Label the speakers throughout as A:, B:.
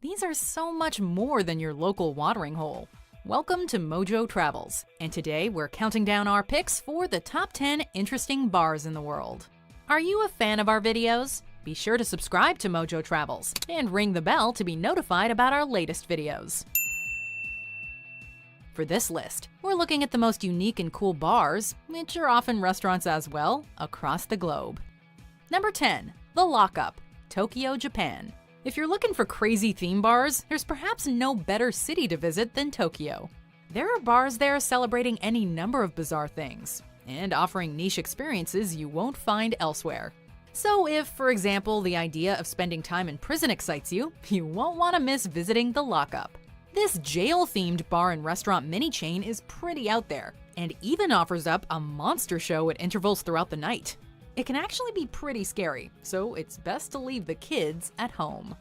A: these are so much more than your local watering hole. Welcome to Mojo Travels, and today we're counting down our picks for the top 10 interesting bars in the world. Are you a fan of our videos? Be sure to subscribe to Mojo Travels and ring the bell to be notified about our latest videos. For this list, we're looking at the most unique and cool bars, which are often restaurants as well, across the globe. Number 10. The Lockup, Tokyo, Japan. If you're looking for crazy theme bars, there's perhaps no better city to visit than Tokyo. There are bars there celebrating any number of bizarre things, and offering niche experiences you won't find elsewhere. So if, for example, the idea of spending time in prison excites you, you won't want to miss visiting the Lockup. This jail-themed bar and restaurant mini-chain is pretty out there, and even offers up a monster show at intervals throughout the night. It can actually be pretty scary, so it's best to leave the kids at home.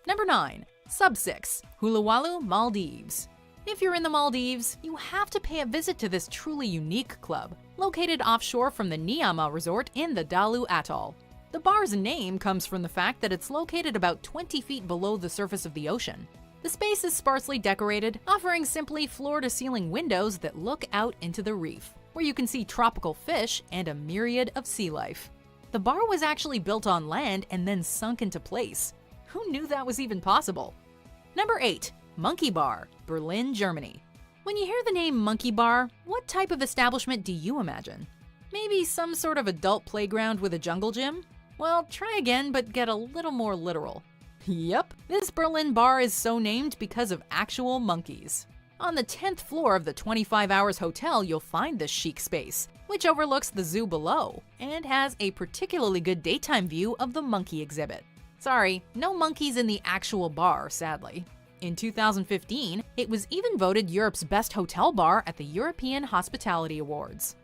A: Number 9. Sub 6, Uluwatu, Maldives. If you're in the Maldives, you have to pay a visit to this truly unique club, located offshore from the Niama Resort in the Dalu Atoll. The bar's name comes from the fact that it's located about 20 feet below the surface of the ocean. The space is sparsely decorated, offering simply floor-to-ceiling windows that look out into the reef, where you can see tropical fish and a myriad of sea life. The bar was actually built on land and then sunk into place. Who knew that was even possible? Number 8. Monkey Bar, Berlin, Germany. When you hear the name Monkey Bar, what type of establishment do you imagine? Maybe some sort of adult playground with a jungle gym? Well, try again, but get a little more literal. Yep, this Berlin bar is so named because of actual monkeys. On the 10th floor of the 25 Hours Hotel, you'll find this chic space, which overlooks the zoo below, and has a particularly good daytime view of the monkey exhibit. Sorry, no monkeys in the actual bar, sadly. In 2015, it was even voted Europe's best hotel bar at the European Hospitality Awards.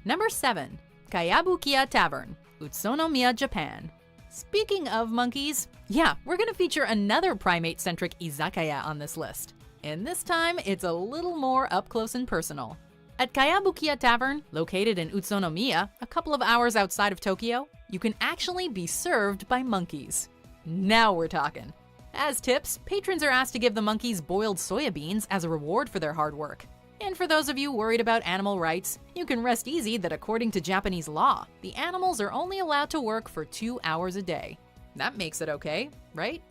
A: Number 7. Kayabukiya Tavern, Utsunomiya, Japan. Speaking of monkeys, yeah, we're gonna feature another primate-centric izakaya on this list. And this time, it's a little more up close and personal. At Kayabukiya Tavern, located in Utsunomiya, a couple of hours outside of Tokyo, you can actually be served by monkeys. Now we're talking. As tips, patrons are asked to give the monkeys boiled soya beans as a reward for their hard work. And for those of you worried about animal rights, you can rest easy that according to Japanese law, the animals are only allowed to work for 2 hours a day. That makes it okay, right?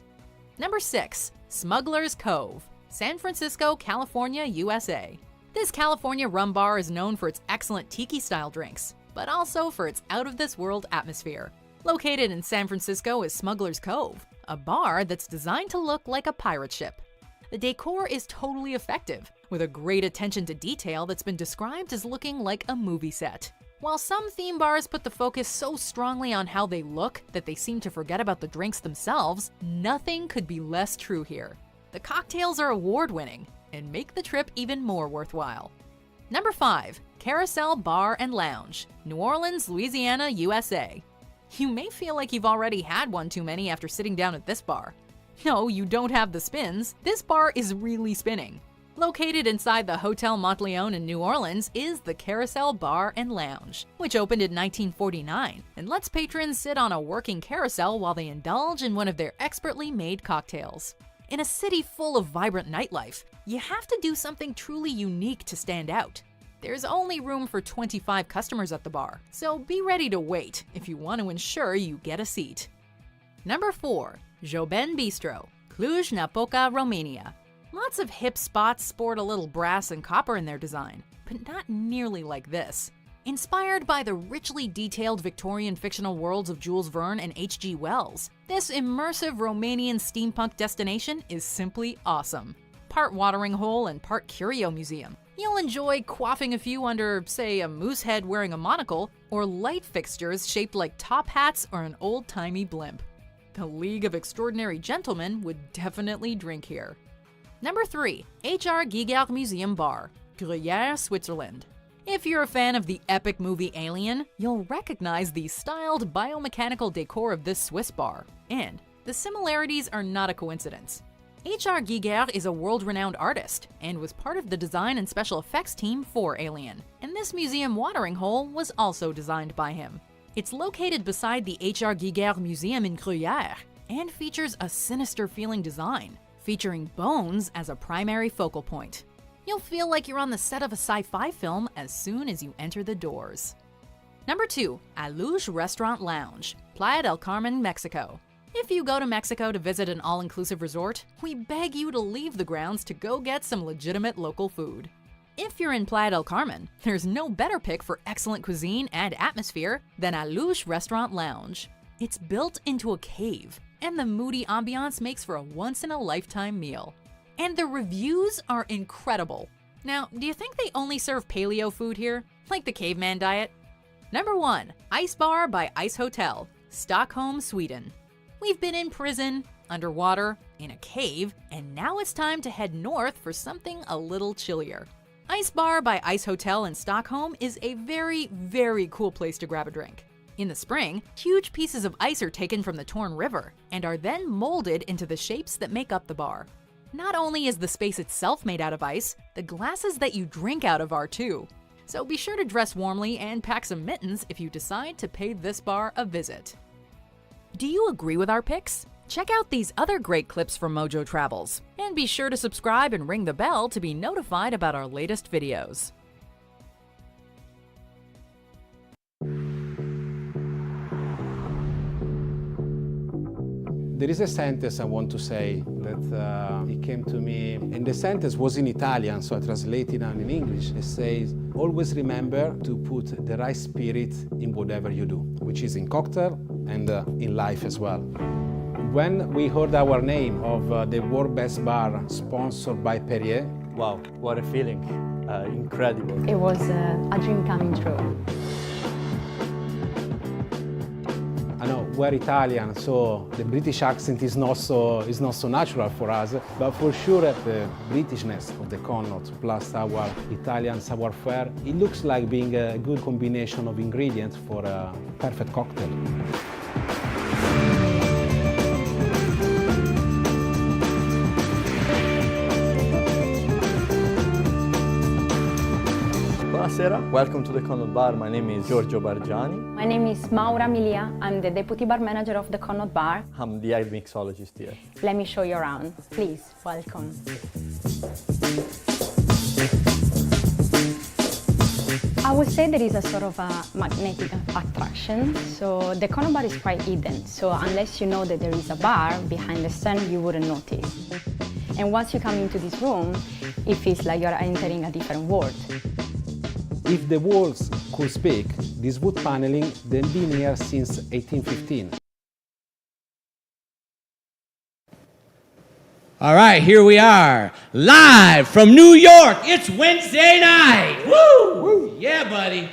A: Number 6. Smuggler's Cove, San Francisco, California, USA. This California rum bar is known for its excellent tiki-style drinks, but also for its out-of-this-world atmosphere. Located in San Francisco is Smuggler's Cove, a bar that's designed to look like a pirate ship. The decor is totally effective, with a great attention to detail that's been described as looking like a movie set. While some theme bars put the focus so strongly on how they look that they seem to forget about the drinks themselves, nothing could be less true here. The cocktails are award-winning and make the trip even more worthwhile. Number 5. Carousel Bar and Lounge, New Orleans, Louisiana, USA. You may feel like you've already had one too many after sitting down at this bar. No, you don't have the spins. This bar is really spinning. Located inside the Hotel Monteleone in New Orleans is the Carousel Bar and Lounge, which opened in 1949 and lets patrons sit on a working carousel while they indulge in one of their expertly made cocktails. In a city full of vibrant nightlife, you have to do something truly unique to stand out. There's only room for 25 customers at the bar, so be ready to wait if you want to ensure you get a seat. Number 4. Joben Bistro, Cluj-Napoca, Romania. Lots of hip spots sport a little brass and copper in their design, but not nearly like this. Inspired by the richly detailed Victorian fictional worlds of Jules Verne and H.G. Wells, this immersive Romanian steampunk destination is simply awesome. Part watering hole and part curio museum. You'll enjoy quaffing a few under, say, a moose head wearing a monocle, or light fixtures shaped like top hats or an old-timey blimp. The League of Extraordinary Gentlemen would definitely drink here. Number 3. H.R. Giger Museum Bar, Gruyère, Switzerland. If you're a fan of the epic movie Alien, you'll recognize the styled biomechanical decor of this Swiss bar, and the similarities are not a coincidence. H.R. Giger is a world-renowned artist and was part of the design and special effects team for Alien, and this museum watering hole was also designed by him. It's located beside the H.R. Giger Museum in Gruyère and features a sinister-feeling design, featuring bones as a primary focal point. You'll feel like you're on the set of a sci-fi film as soon as you enter the doors. Number 2, Aluge Restaurant Lounge, Playa del Carmen, Mexico. If you go to Mexico to visit an all-inclusive resort, we beg you to leave the grounds to go get some legitimate local food. If you're in Playa del Carmen, there's no better pick for excellent cuisine and atmosphere than Aluge Restaurant Lounge. It's built into a cave, and the moody ambiance makes for a once-in-a-lifetime meal. And the reviews are incredible. Now, do you think they only serve paleo food here, like the caveman diet? Number 1, Ice Bar by Ice Hotel, Stockholm, Sweden. We've been in prison, underwater, in a cave, and now it's time to head north for something a little chillier. Ice Bar by Ice Hotel in Stockholm is a very, very cool place to grab a drink. In the spring, huge pieces of ice are taken from the Torn River and are then molded into the shapes that make up the bar. Not only is the space itself made out of ice, the glasses that you drink out of are too. So be sure to dress warmly and pack some mittens if you decide to pay this bar a visit. Do you agree with our picks? Check out these other great clips from Mojo Travels, and be sure to subscribe and ring the bell to be notified about our latest videos.
B: There is a sentence I want to say that it came to me, and the sentence was in Italian, so I translated it in English. It says, always remember to put the right spirit in whatever you do, which is in cocktail and in life as well. When we heard our name of the World Best Bar sponsored by Perrier,
C: wow, what a feeling, incredible.
D: It was a dream coming true.
B: I know we're Italian, so the British accent is not so natural for us, but for sure the Britishness of the Connaught plus our Italian savoir-faire, it looks like being a good combination of ingredients for a perfect cocktail.
C: Buonasera, welcome to the Connaught Bar. My name is Giorgio Bargiani.
D: My name is Maura Milia. I'm the deputy bar manager of the Connaught Bar.
C: I'm the head mixologist here.
D: Let me show you around. Please, welcome. I would say there is a sort of a magnetic attraction. So the Connaught Bar is quite hidden. So unless you know that there is a bar behind the stand, you wouldn't notice. And once you come into this room, it feels like you're entering a different world.
B: If the walls could speak, this wood paneling then been here since 1815.
E: All right, here we are, live from New York. It's Wednesday night. Woo! Woo! Yeah, buddy.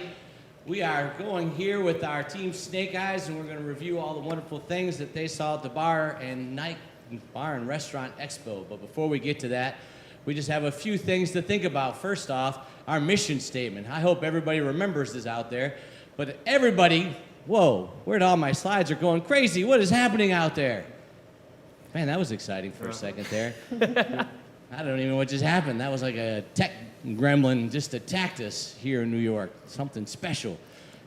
E: We are going here with our team Snake Eyes, and we're going to review all the wonderful things that they saw at the Bar and Restaurant Expo. But before we get to that, we just have a few things to think about. First off, our mission statement. I hope everybody remembers this out there. But everybody, whoa, where'd all my slides are going crazy? What is happening out there? Man, that was exciting for a second there. I don't even know what just happened. That was like a tech gremlin just attacked us here in New York. Something special.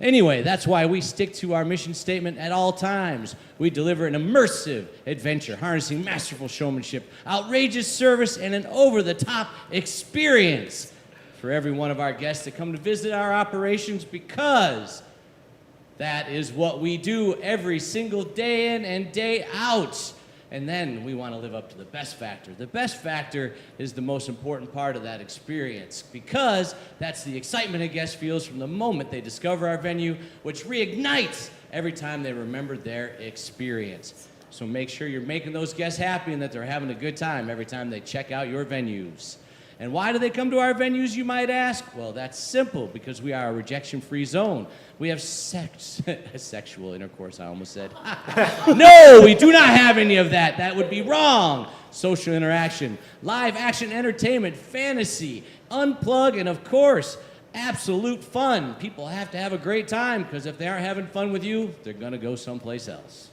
E: Anyway, that's why we stick to our mission statement at all times. We deliver an immersive adventure, harnessing masterful showmanship, outrageous service, and an over-the-top experience for every one of our guests that come to visit our operations, because that is what we do every single day in and day out. And then we want to live up to the best factor. The best factor is the most important part of that experience, because that's the excitement a guest feels from the moment they discover our venue, which reignites every time they remember their experience. So make sure you're making those guests happy and that they're having a good time every time they check out your venues. And why do they come to our venues, you might ask? Well, that's simple, because we are a rejection-free zone. We have sexual intercourse, I almost said. No, we do not have any of that. That would be wrong. Social interaction, live action entertainment, fantasy, unplug, and of course, absolute fun. People have to have a great time, because if they aren't having fun with you, they're gonna go someplace else.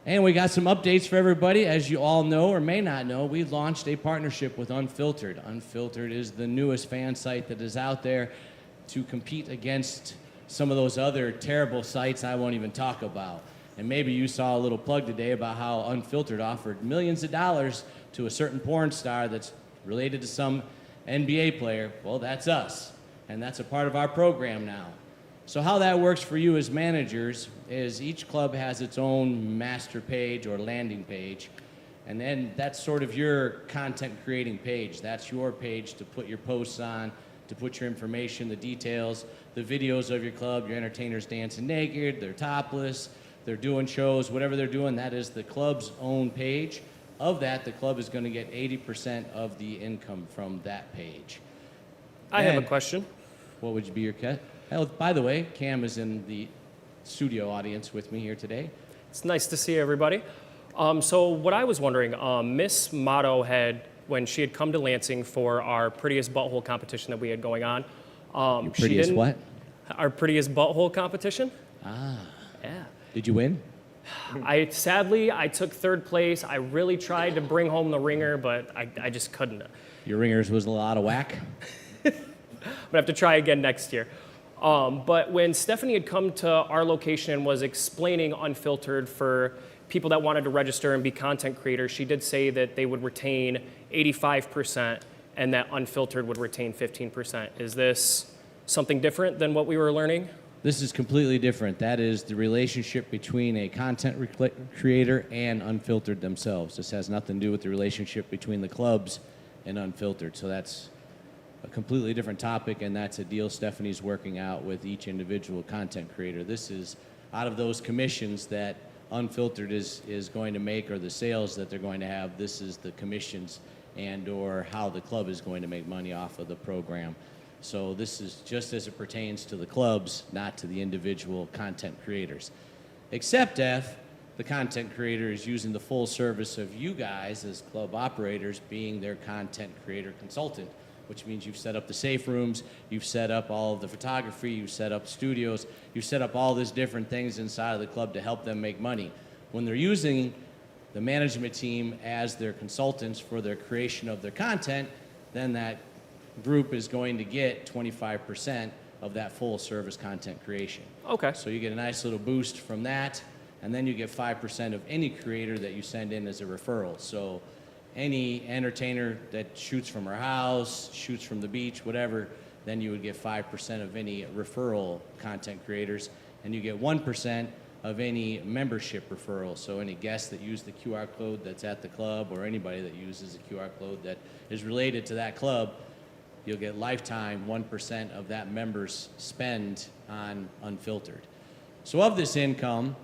E: And we got some updates for everybody. As you all know or may not know, we launched a partnership with Unfiltered. Unfiltered is the newest fan site that is out there to compete against some of those other terrible sites I won't even talk about. And maybe you saw a little plug today about how Unfiltered offered millions of dollars to a certain porn star that's related to some NBA player. Well, that's us, and that's a part of our program now. So how that works for you as managers is each club has its own master page or landing page, and then that's sort of your content creating page. That's your page to put your posts on, to put your information, the details, the videos of your club, your entertainers dancing naked, they're topless, they're doing shows, whatever they're doing, that is the club's own page. Of that, the club is going to get 80% of the income from that page.
F: I have a
E: Then,
F: question.
E: What would be your cut? Oh, by the way, Cam is in the studio audience with me here today.
F: It's nice to see everybody. So what I was wondering, Miss Motto had, when she had come to Lansing for our prettiest butthole competition that we had going on.
E: Your prettiest what?
F: Our prettiest butthole competition.
E: Ah.
F: Yeah.
E: Did you win?
F: Sadly, I took third place. I really tried to bring home the ringer, but I just couldn't.
E: Your ringers was a lot of whack.
F: I'm gonna have to try again next year. But when Stephanie had come to our location and was explaining Unfiltered for people that wanted to register and be content creators, she did say that they would retain 85% and that Unfiltered would retain 15%. Is this something different than what we were learning?
E: This is completely different. That is the relationship between a content creator and Unfiltered themselves. This has nothing to do with the relationship between the clubs and Unfiltered. So that's a completely different topic, and that's a deal Stephanie's working out with each individual content creator. This is out of those commissions that Unfiltered is going to make, or the sales that they're going to have. This is the commissions and or how the club is going to make money off of the program. So this is just as it pertains to the clubs, not to the individual content creators. Except if the content creator is using the full service of you guys as club operators being their content creator consultant, which means you've set up the safe rooms, you've set up all of the photography, you've set up studios, you've set up all these different things inside of the club to help them make money. When they're using the management team as their consultants for their creation of their content, then that group is going to get 25% of that full service content creation.
F: Okay.
E: So you get a nice little boost from that, and then you get 5% of any creator that you send in as a referral. So any entertainer that shoots from her house, shoots from the beach, whatever, then you would get 5% of any referral content creators, and you get 1% of any membership referral. So any guests that use the QR code that's at the club, or anybody that uses the QR code that is related to that club, you'll get lifetime 1% of that member's spend on Unfiltered. So of this income,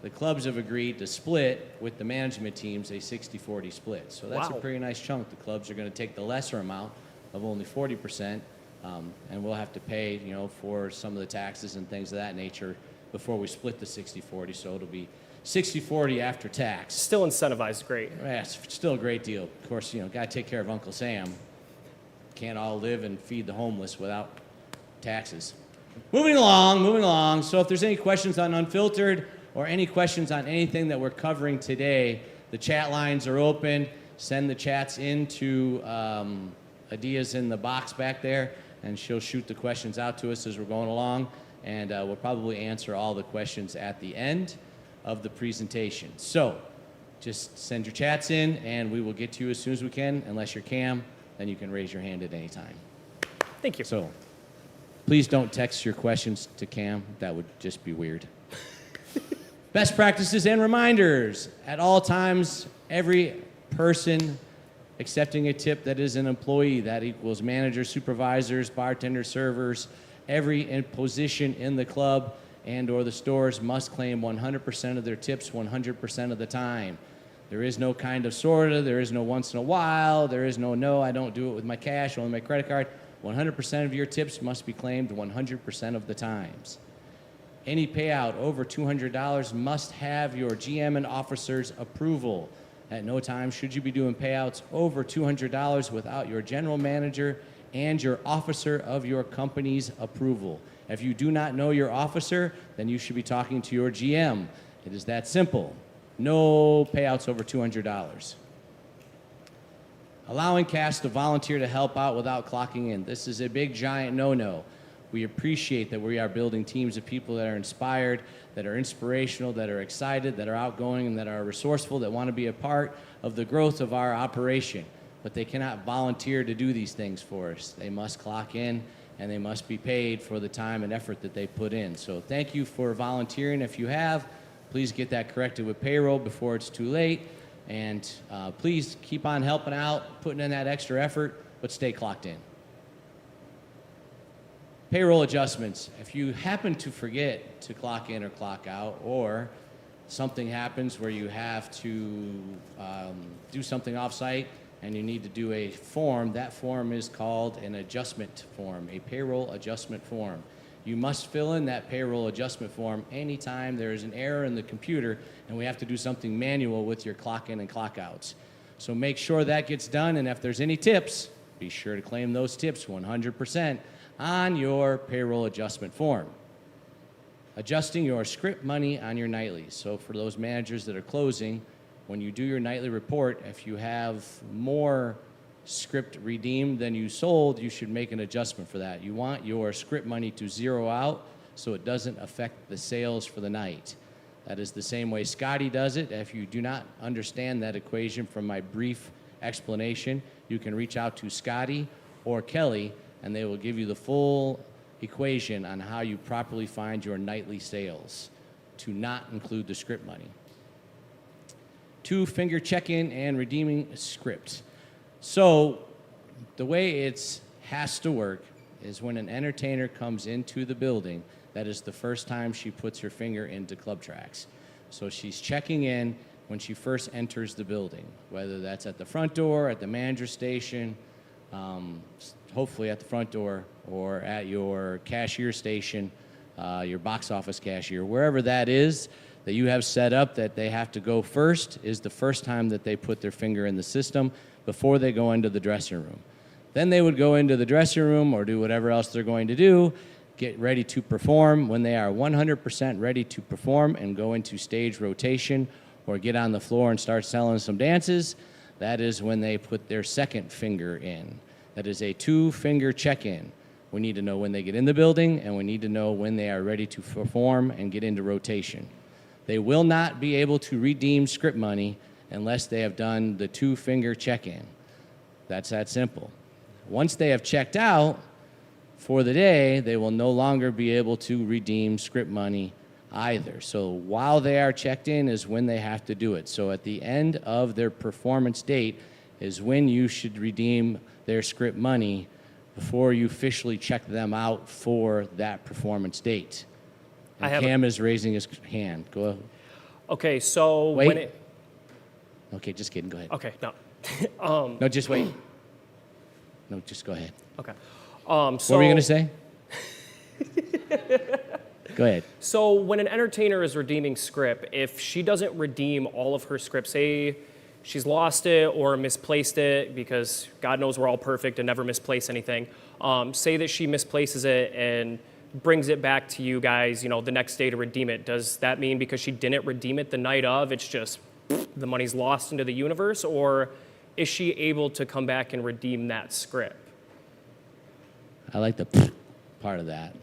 E: the clubs have agreed to split with the management teams a 60-40 split. So that's
F: Wow.
E: a pretty nice chunk. The clubs are going to take the lesser amount of only 40%, and we'll have to pay, for some of the taxes and things of that nature before we split the 60-40. So it'll be 60-40 after tax.
F: Still incentivized, great.
E: Yeah, it's still a great deal. Of course, got to take care of Uncle Sam. Can't all live and feed the homeless without taxes. Moving along. So if there's any questions on Unfiltered or any questions on anything that we're covering today, the chat lines are open. Send the chats into Adia's in the box back there, and she'll shoot the questions out to us as we're going along, and we'll probably answer all the questions at the end of the presentation. So just send your chats in, and we will get to you as soon as we can. Unless you're Cam, then you can raise your hand at any time.
F: Thank you.
E: So please don't text your questions to Cam. That would just be weird. Best practices and reminders. At all times, every person accepting a tip that is an employee, that equals managers, supervisors, bartenders, servers, every position in the club and or the stores must claim 100% of their tips 100% of the time. There is no kind of sorta, there is no once in a while, there is no, I don't do it with my cash, only my credit card. 100% of your tips must be claimed 100% of the times. Any payout over $200 must have your GM and officer's approval. At no time should you be doing payouts over $200 without your general manager and your officer of your company's approval. If you do not know your officer, then you should be talking to your GM. It is that simple. No payouts over $200. Allowing cast to volunteer to help out without clocking in. This is a big, giant no-no. We appreciate that we are building teams of people that are inspired, that are inspirational, that are excited, that are outgoing, and that are resourceful, that want to be a part of the growth of our operation. But they cannot volunteer to do these things for us. They must clock in, and they must be paid for the time and effort that they put in. So thank you for volunteering. If you have, please get that corrected with payroll before it's too late. And please keep on helping out, putting in that extra effort, but stay clocked in. Payroll adjustments. If you happen to forget to clock in or clock out, or something happens where you have to do something off-site and you need to do a form, that form is called an adjustment form, a payroll adjustment form. You must fill in that payroll adjustment form anytime there is an error in the computer and we have to do something manual with your clock in and clock outs. So make sure that gets done, and if there's any tips, be sure to claim those tips 100% on your payroll adjustment form. Adjusting your script money on your nightlies. So for those managers that are closing, when you do your nightly report, if you have more script redeemed than you sold, you should make an adjustment for that. You want your script money to zero out so it doesn't affect the sales for the night. That is the same way Scotty does it. If you do not understand that equation from my brief explanation, you can reach out to Scotty or Kelly, and they will give you the full equation on how you properly find your nightly sales to not include the script money. 2, finger check-in and redeeming scripts. So the way it has to work is when an entertainer comes into the building, that is the first time she puts her finger into ClubTrax. So she's checking in when she first enters the building, whether that's at the front door, at the manager station, hopefully at the front door, or at your cashier station, your box office cashier, wherever that is that you have set up that they have to go first, is the first time that they put their finger in the system before they go into the dressing room. Then they would go into the dressing room or do whatever else they're going to do, get ready to perform. When they are 100% ready to perform and go into stage rotation or get on the floor and start selling some dances, that is when they put their second finger in. That is a 2-finger check-in. We need to know when they get in the building, and we need to know when they are ready to perform and get into rotation. They will not be able to redeem script money unless they have done the 2-finger check-in. That's that simple. Once they have checked out for the day, they will no longer be able to redeem script money either. So while they are checked in is when they have to do it. So at the end of their performance date is when you should redeem their script money before you officially check them out for that performance date. And Cam is raising his hand. Go ahead.
F: Okay, so
E: Wait.
F: when it...
E: Okay, just kidding. Go ahead.
F: Okay, no.
E: No, just wait. No, just go ahead.
F: Okay.
E: What were you going to say? Go ahead.
F: So when an entertainer is redeeming script, if she doesn't redeem all of her script, say she's lost it or misplaced it, because God knows we're all perfect and never misplace anything, say that she misplaces it and brings it back to you guys, the next day to redeem it. Does that mean because she didn't redeem it the night of, it's just the money's lost into the universe, or is she able to come back and redeem that script?
E: I like the part of that.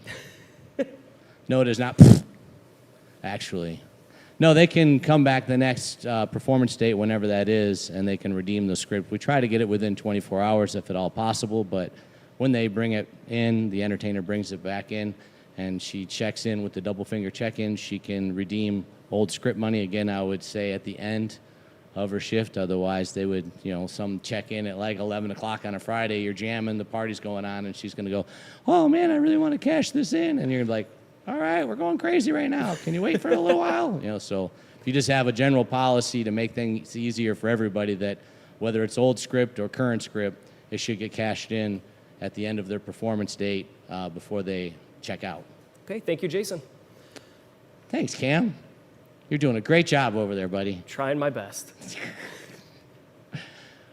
E: No, it is not actually. No, they can come back the next performance date, whenever that is, and they can redeem the script. We try to get it within 24 hours if at all possible, but when they bring it in, the entertainer brings it back in, and she checks in with the double finger check-in. She can redeem old script money. Again, I would say at the end of her shift. Otherwise, they would, some check in at like 11 o'clock on a Friday. You're jamming, the party's going on, and she's going to go, "Oh, man, I really want to cash this in." And you're like, "All right, we're going crazy right now. Can you wait for a little while?" So if you just have a general policy to make things easier for everybody, that whether it's old script or current script, it should get cashed in at the end of their performance date before they check out.
F: Okay, thank you, Jason.
E: Thanks, Cam. You're doing a great job over there, buddy.
F: Trying my best.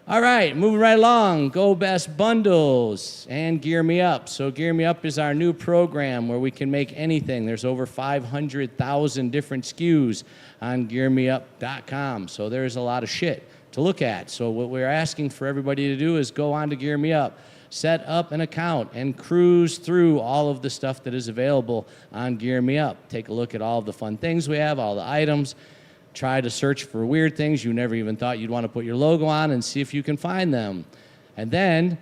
E: All right, moving right along. Go Best Bundles and Gear Me Up. So Gear Me Up is our new program where we can make anything. There's over 500,000 different SKUs on GearMeUp.com. So there's a lot of shit to look at. So what we're asking for everybody to do is go on to Gear Me Up. set up an account, and cruise through all of the stuff that is available on Gear Me Up. Take a look at all of the fun things we have, all the items. Try to search for weird things you never even thought you'd want to put your logo on and see if you can find them. And then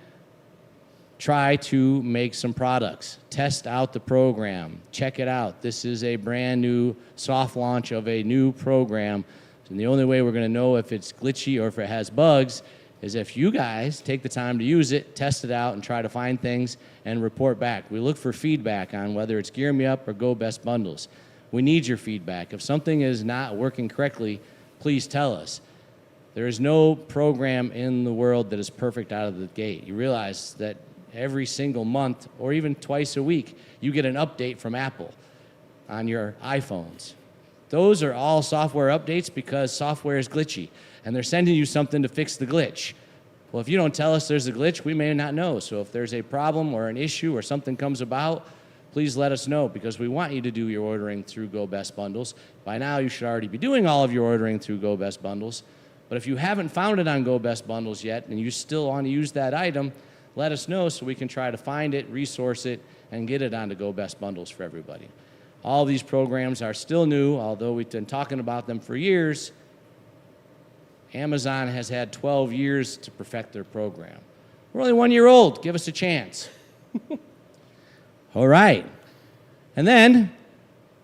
E: try to make some products. Test out the program. Check it out. This is a brand new soft launch of a new program. And the only way we're going to know if it's glitchy or if it has bugs is if you guys take the time to use it, test it out, and try to find things and report back. We look for feedback on whether it's Gear Me Up or Go Best Bundles. We need your feedback. If something is not working correctly, please tell us. There is no program in the world that is perfect out of the gate. You realize that every single month or even twice a week, you get an update from Apple on your iPhones. Those are all software updates because software is glitchy, and they're sending you something to fix the glitch. Well, if you don't tell us there's a glitch, we may not know. So if there's a problem or an issue or something comes about, please let us know, because we want you to do your ordering through Go Best Bundles. By now, you should already be doing all of your ordering through Go Best Bundles. But if you haven't found it on Go Best Bundles yet and you still want to use that item, let us know so we can try to find it, resource it, and get it onto Go Best Bundles for everybody. All these programs are still new, although we've been talking about them for years. Amazon has had 12 years to perfect their program. We're only 1 year old. Give us a chance. All right. And then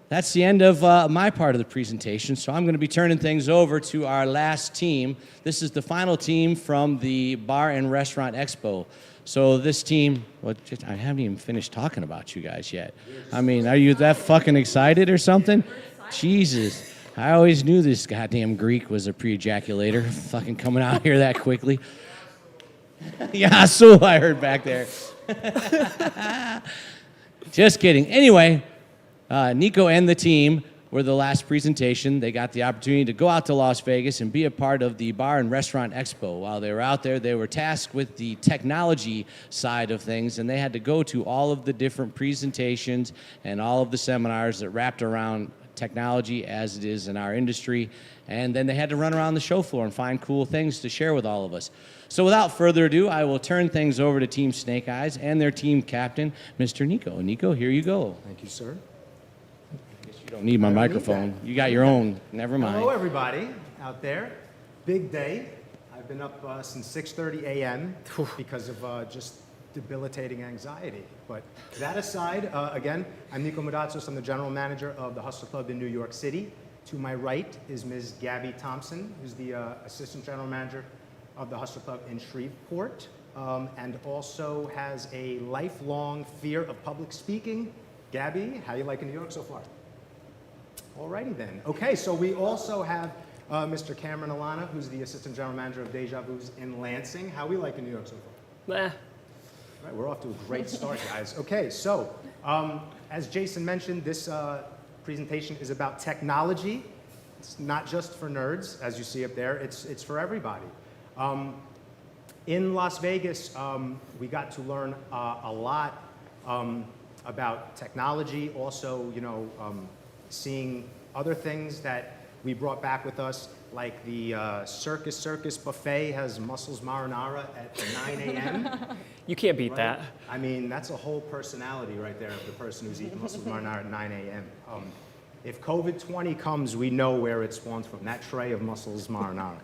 E: that's the end of my part of the presentation. So I'm going to be turning things over to our last team. This is the final team from the Bar and Restaurant Expo. So this team, well, I haven't even finished talking about you guys yet. I mean, are you that fucking excited or something? Jesus. I always knew this goddamn Greek was a pre-ejaculator, fucking coming out here that quickly. Yeah, so I heard back there. Just kidding. Anyway, Nico and the team were the last presentation. They got the opportunity to go out to Las Vegas and be a part of the Bar and Restaurant Expo. While they were out there, they were tasked with the technology side of things, and they had to go to all of the different presentations and all of the seminars that wrapped around technology as it is in our industry. And then they had to run around the show floor and find cool things to share with all of us. So without further ado, I will turn things over to Team Snake Eyes and their team captain, Mr. Nico. Nico, here you go.
G: Thank you, sir.
E: You don't need my microphone. You got your own. Never mind.
G: Hello, everybody out there. Big day. I've been up since 6:30 a.m. because of just debilitating anxiety. But that aside, again, I'm Nico Modatzos. I'm the general manager of the Hustler Club in New York City. To my right is Ms. Gabby Thompson, who's the assistant general manager of the Hustler Club in Shreveport, and also has a lifelong fear of public speaking. Gabby, how you liking New York so far? Alrighty then. Okay, so we also have Mr. Cameron Alana, who's the assistant general manager of Deja Vu's in Lansing. How we liking New York so far? Right, we're off to a great start, guys. Okay, so as Jason mentioned, this presentation is about technology. It's not just for nerds, as you see up there. It's for everybody. In Las Vegas, we got to learn a lot about technology. Also, seeing other things that we brought back with us, like the Circus Buffet has mussels marinara at 9 a.m.
F: You can't beat that.
G: I mean, that's a whole personality right there of the person who's eating mussels marinara at 9 a.m. If COVID-20 comes, we know where it spawns from, that tray of mussels marinara.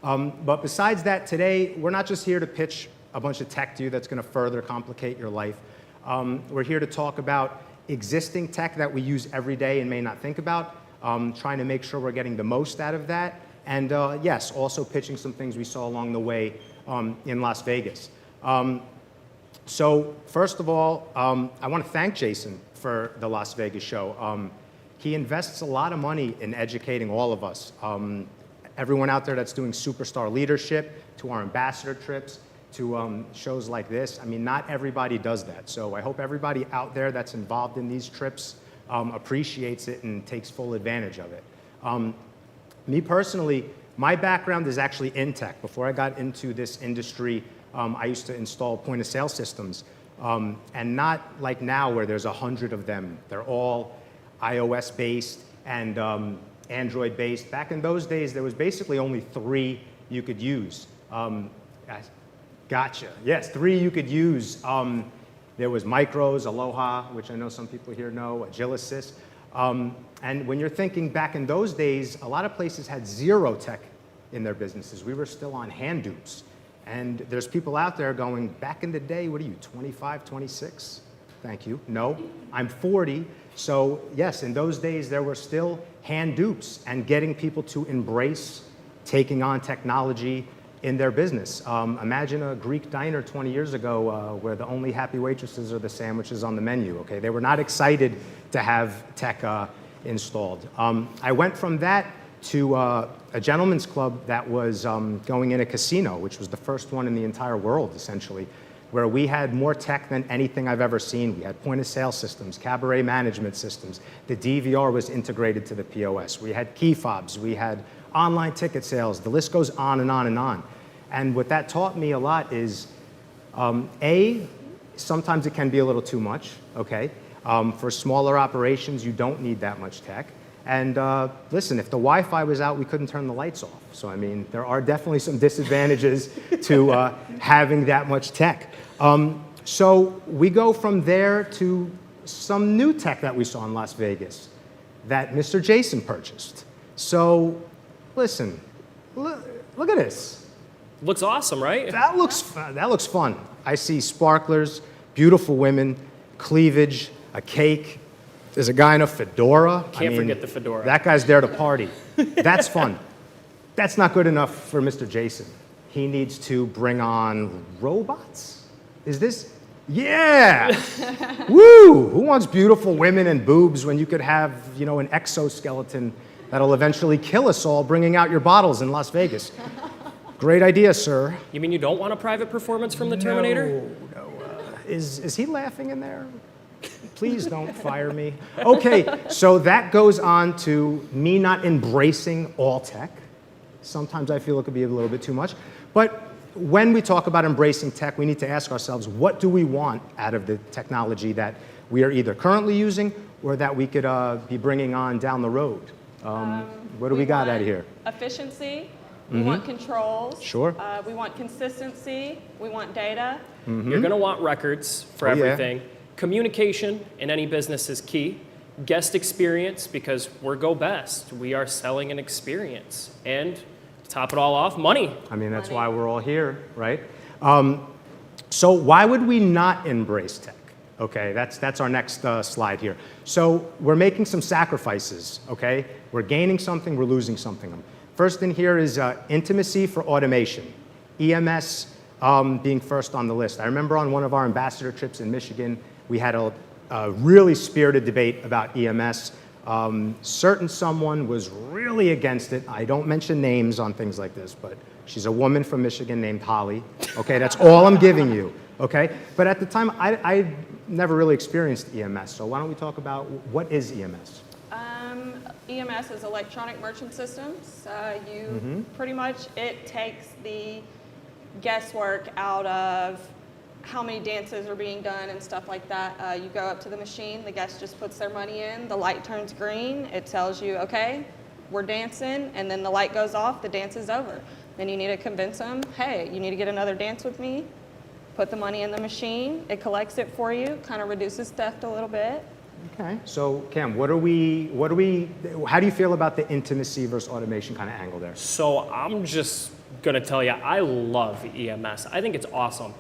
G: But besides that, today, we're not just here to pitch a bunch of tech to you that's going to further complicate your life. We're here to talk about existing tech that we use every day and may not think about, trying to make sure we're getting the most out of that, and yes, also pitching some things we saw along the way in Las Vegas. So first of all, I want to thank Jason for the Las Vegas show. He invests a lot of money in educating all of us. Everyone out there that's doing superstar leadership, to our ambassador trips, to shows like this. I mean, not everybody does that. So I hope everybody out there that's involved in these trips appreciates it and takes full advantage of it. Me personally, my background is actually in tech. Before I got into this industry, I used to install point of sale systems. And not like now where there's 100 of them. They're all iOS based and Android based. Back in those days, there was basically only 3 you could use. Gotcha. Yes, 3 you could use. There was Micros, Aloha, which I know some people here know, Agilisys. And when you're thinking back in those days, a lot of places had 0 tech in their businesses. We were still on hand dupes. And there's people out there going, back in the day, what are you, 25, 26? Thank you. No, I'm 40. So yes, in those days, there were still hand dupes and getting people to embrace taking on technology in their business. Imagine a Greek diner 20 years ago where the only happy waitresses are the sandwiches on the menu, okay? They were not excited to have tech installed. I went from that to a gentleman's club that was going in a casino, which was the first one in the entire world, essentially, where we had more tech than anything I've ever seen. We had point-of-sale systems, cabaret management systems. The DVR was integrated to the POS. We had key fobs. We had online ticket sales. The list goes on and on and on. And what that taught me a lot is, sometimes it can be a little too much, okay? For smaller operations, you don't need that much tech. And listen, if the Wi-Fi was out, we couldn't turn the lights off. So, I mean, there are definitely some disadvantages to having that much tech. So we go from there to some new tech that we saw in Las Vegas that Mr. Jason purchased. So, listen, look at this.
F: Looks awesome, right?
G: That looks fun. I see sparklers, beautiful women, cleavage, a cake. There's a guy in a fedora.
F: Can't forget the fedora.
G: That guy's there to party. That's fun. That's not good enough for Mr. Jason. He needs to bring on robots? Is this? Yeah! Woo! Who wants beautiful women and boobs when you could have, you know, an exoskeleton that'll eventually kill us all bringing out your bottles in Las Vegas? Great idea, sir.
F: You mean you don't want a private performance from the Terminator?
G: No. Is he laughing in there? Please don't fire me. Okay, so that goes on to me not embracing all tech. Sometimes I feel it could be a little bit too much. But when we talk about embracing tech, we need to ask ourselves, what do we want out of the technology that we are either currently using or that we could be bringing on down the road? What do we got out of here?
H: Efficiency. We want controls.
G: Sure.
H: We want consistency. We want data.
F: You're going to want records for everything. Yeah. Communication in any business is key. Guest experience, because we're Go Best. We are selling an experience. And to top it all off, money.
G: I mean, that's why we're all here, right? So why would we not embrace tech? Okay, that's our next slide here. So we're making some sacrifices, okay? We're gaining something, we're losing something. First in here is intimacy for automation. EMS being first on the list. I remember on one of our ambassador trips in Michigan, we had a really spirited debate about EMS. Certain someone was really against it. I don't mention names on things like this, but she's a woman from Michigan named Holly. Okay, that's all I'm giving you, okay? But at the time, I never really experienced EMS, so why don't we talk about what is EMS?
H: EMS is electronic merchant systems. Pretty much, it takes the guesswork out of how many dances are being done and stuff like that. You go up to the machine, the guest just puts their money in, the light turns green, it tells you, okay, we're dancing, and then the light goes off, the dance is over. Then you need to convince them, hey, you need to get another dance with me, put the money in the machine, it collects it for you, kind of reduces theft a little bit.
G: Okay, so Cam, how do you feel about the intimacy versus automation kind of angle there?
F: So I'm just gonna tell you, I love EMS. I think it's awesome.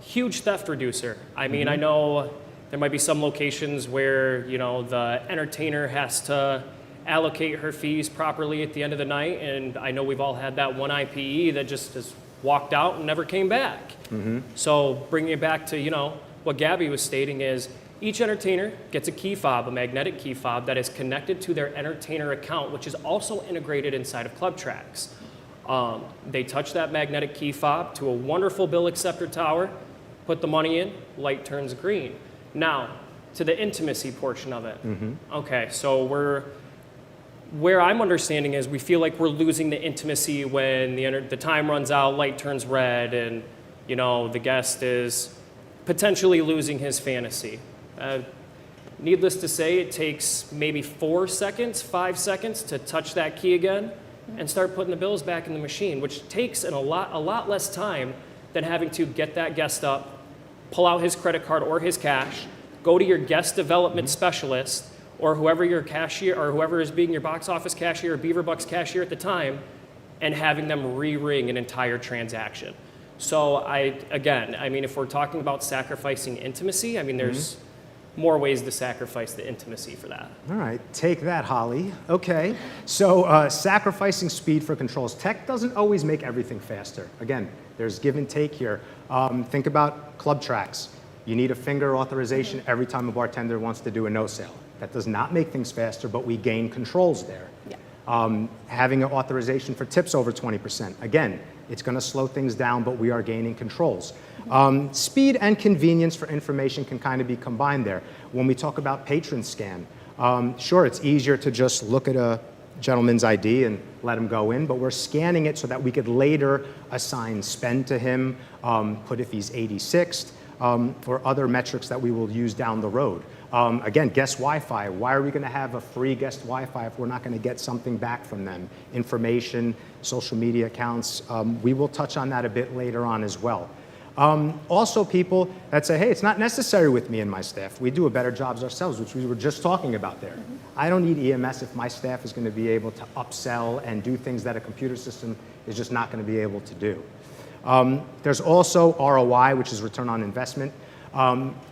F: Huge theft reducer. I mean, I know there might be some locations where, you know, the entertainer has to allocate her fees properly at the end of the night, and I know we've all had that one IPE that just has walked out and never came back. So bringing it back to, you know, what Gabby was stating is, each entertainer gets a key fob, a magnetic key fob that is connected to their entertainer account, which is also integrated inside of ClubTrax. They touch that magnetic key fob to a wonderful bill acceptor tower, put the money in, light turns green. Now, to the intimacy portion of it. Okay, so where I'm understanding is we feel like we're losing the intimacy when the time runs out, light turns red, and, you know, the guest is potentially losing his fantasy. Needless to say, it takes maybe 4 seconds, 5 seconds to touch that key again and start putting the bills back in the machine, which takes a lot less time than having to get that guest up, pull out his credit card or his cash, go to your guest development specialist or whoever your cashier or whoever is being your box office cashier or Beaverbucks cashier at the time, and having them re-ring an entire transaction. So I mean, if we're talking about sacrificing intimacy, I mean, there's more ways to sacrifice the intimacy for that.
G: All right, take that, Holly. Okay, so sacrificing speed for controls. Tech doesn't always make everything faster. Again, there's give and take here. Think about club tracks. You need a finger authorization every time a bartender wants to do a no sale. That does not make things faster, but we gain controls there.
H: Yeah.
G: Having an authorization for tips over 20%. Again, it's going to slow things down, but we are gaining controls. Speed and convenience for information can kind of be combined there. When we talk about patron scan, sure, it's easier to just look at a gentleman's ID and let him go in, but we're scanning it so that we could later assign spend to him, put if he's 86th, or other metrics that we will use down the road. Again, guest Wi-Fi. Why are we going to have a free guest Wi-Fi if we're not going to get something back from them? Information, social media accounts. We will touch on that a bit later on as well. Also, people that say, hey, it's not necessary with me and my staff. We do a better job ourselves, which we were just talking about there. I don't need EMS if my staff is going to be able to upsell and do things that a computer system is just not going to be able to do. There's also ROI, which is return on investment.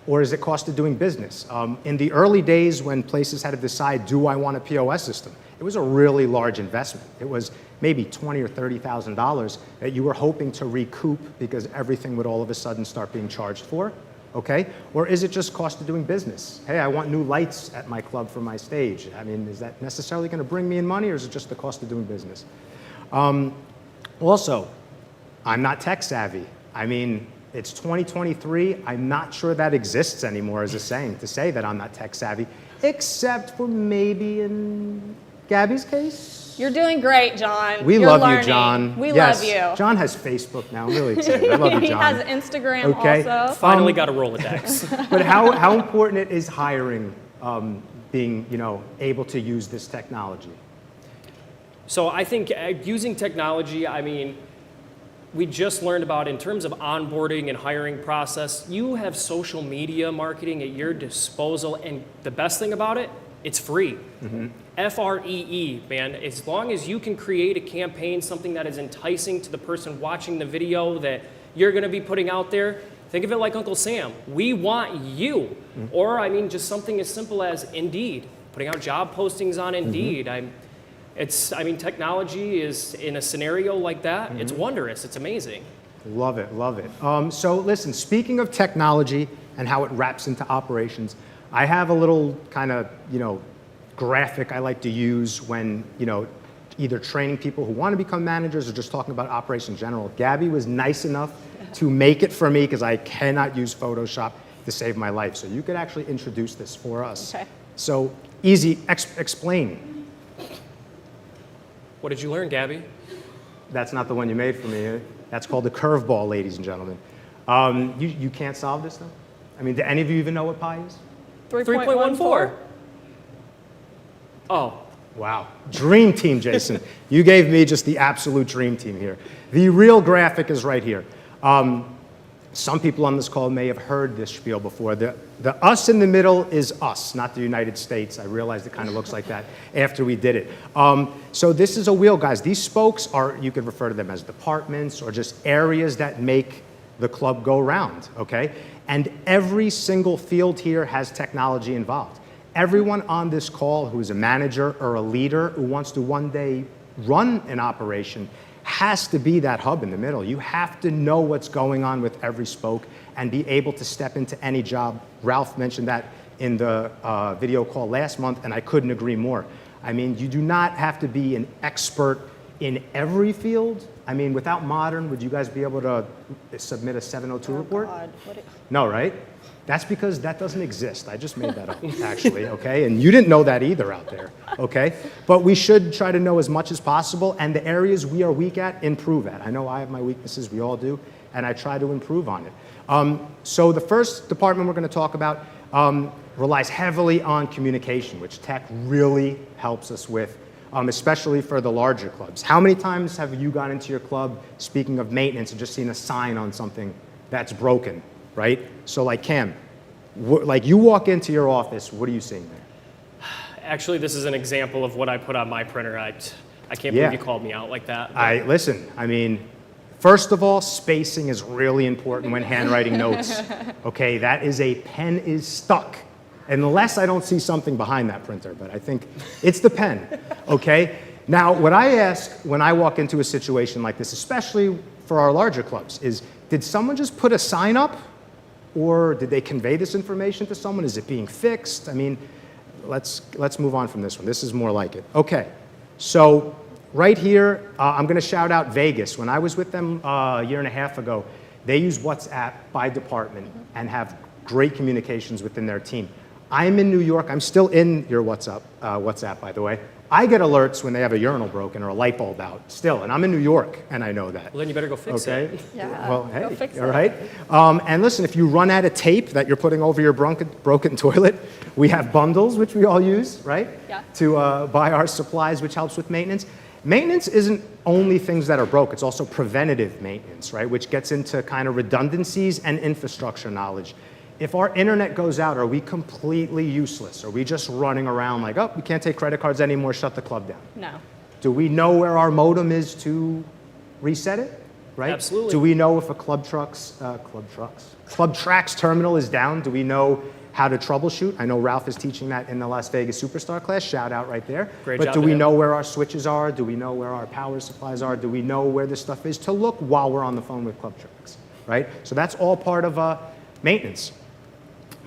G: Or is it cost of doing business? In the early days when places had to decide, do I want a POS system? It was a really large investment. It was maybe $20,000 or $30,000 that you were hoping to recoup because everything would all of a sudden start being charged for, okay? Or is it just cost of doing business? Hey, I want new lights at my club for my stage. I mean, is that necessarily gonna bring me in money, or is it just the cost of doing business? Also, I'm not tech savvy. I mean, it's 2023. I'm not sure that exists anymore as a saying, to say that I'm not tech savvy, except for maybe in Gabby's case.
H: You're doing great, John.
G: We
H: You're
G: love
H: learning.
G: you, John.
H: We
G: Yes,
H: love you.
G: John has Facebook now. I'm really excited. I love you,
H: He
G: John.
H: has Instagram
G: Okay.
H: also.
F: Finally got a Rolodex.
G: But how important it is hiring, being able to use this technology?
F: So I think using technology, I mean, we just learned about in terms of onboarding and hiring process, you have social media marketing at your disposal, and the best thing about it, it's free. Free, man. As long as you can create a campaign, something that is enticing to the person watching the video that you're gonna be putting out there, think of it like Uncle Sam. We want you. Or, I mean, just something as simple as Indeed, putting out job postings on Indeed. I mean, technology is, in a scenario like that, it's wondrous, it's amazing.
G: Love it, love it. So listen, speaking of technology and how it wraps into operations, I have a little kind of, graphic I like to use when, either training people who want to become managers or just talking about operations in general. Gabby was nice enough to make it for me because I cannot use Photoshop to save my life. So you could actually introduce this for us.
H: Okay.
G: So easy, explain.
F: What did you learn, Gabby?
G: That's not the one you made for me. That's called a curveball, ladies and gentlemen. You can't solve this though? I mean, do any of you even know what pi is?
F: 3.14. Oh.
G: Wow. Dream team, Jason. You gave me just the absolute dream team here. The real graphic is right here. Some people on this call may have heard this spiel before. The us in the middle is us, not the United States. I realized it kind of looks like that after we did it. So this is a wheel, guys. These spokes are, you could refer to them as departments or just areas that make the club go round, okay? And every single field here has technology involved. Everyone on this call who is a manager or a leader who wants to one day run an operation has to be that hub in the middle. You have to know what's going on with every spoke and be able to step into any job. Ralph mentioned that in the video call last month, and I couldn't agree more. I mean, you do not have to be an expert in every field. I mean, without modern, would you guys be able to submit a 702 report?
H: God.
G: No, right? That's because that doesn't exist. I just made that up, actually, okay? And you didn't know that either out there, okay? But we should try to know as much as possible, and the areas we are weak at, improve at. I know I have my weaknesses, we all do, and I try to improve on it. So the first department we're gonna talk about relies heavily on communication, which tech really helps us with. especially for the larger clubs. How many times have you gone into your club, speaking of maintenance, and just seen a sign on something that's broken, right? So like Cam, like you walk into your office, what are you seeing there?
F: Actually, this is an example of what I put on my printer. I can't believe you called me out like that.
G: Listen, I mean, first of all, spacing is really important when handwriting notes. Okay, that is a pen is stuck. Unless I don't see something behind that printer, but I think it's the pen, okay? Now, what I ask when I walk into a situation like this, especially for our larger clubs, is did someone just put a sign up? Or did they convey this information to someone? Is it being fixed? I mean, let's move on from this one. This is more like it. Okay, so right here, I'm gonna shout out Vegas. When I was with them a year and a half ago, they use WhatsApp by department and have great communications within their team. I'm in New York. I'm still in your WhatsApp, by the way. I get alerts when they have a urinal broken or a light bulb out still, and I'm in New York, and I know that.
F: Well, then you better go fix it.
H: Yeah,
G: Well,
H: go
G: hey,
H: fix
G: all
H: it.
G: right. And listen, if you run out of tape that you're putting over your broken toilet, we have bundles, which we all use, right?
H: Yeah.
G: To buy our supplies, which helps with maintenance. Maintenance isn't only things that are broke, it's also preventative maintenance, right? Which gets into kind of redundancies and infrastructure knowledge. If our internet goes out, are we completely useless? Are we just running around like, oh, we can't take credit cards anymore, shut the club down?
H: No.
G: Do we know where our modem is to reset it, right?
F: Absolutely.
G: Do we know if a Club Tracks terminal is down? Do we know how to troubleshoot? I know Ralph is teaching that in the Las Vegas Superstar class, shout out right there.
F: Great
G: but
F: job
G: do
F: to
G: we
F: him.
G: know where our switches are? Do we know where our power supplies are? Do we know where this stuff is to look while we're on the phone with Club Tracks, right? So that's all part of maintenance.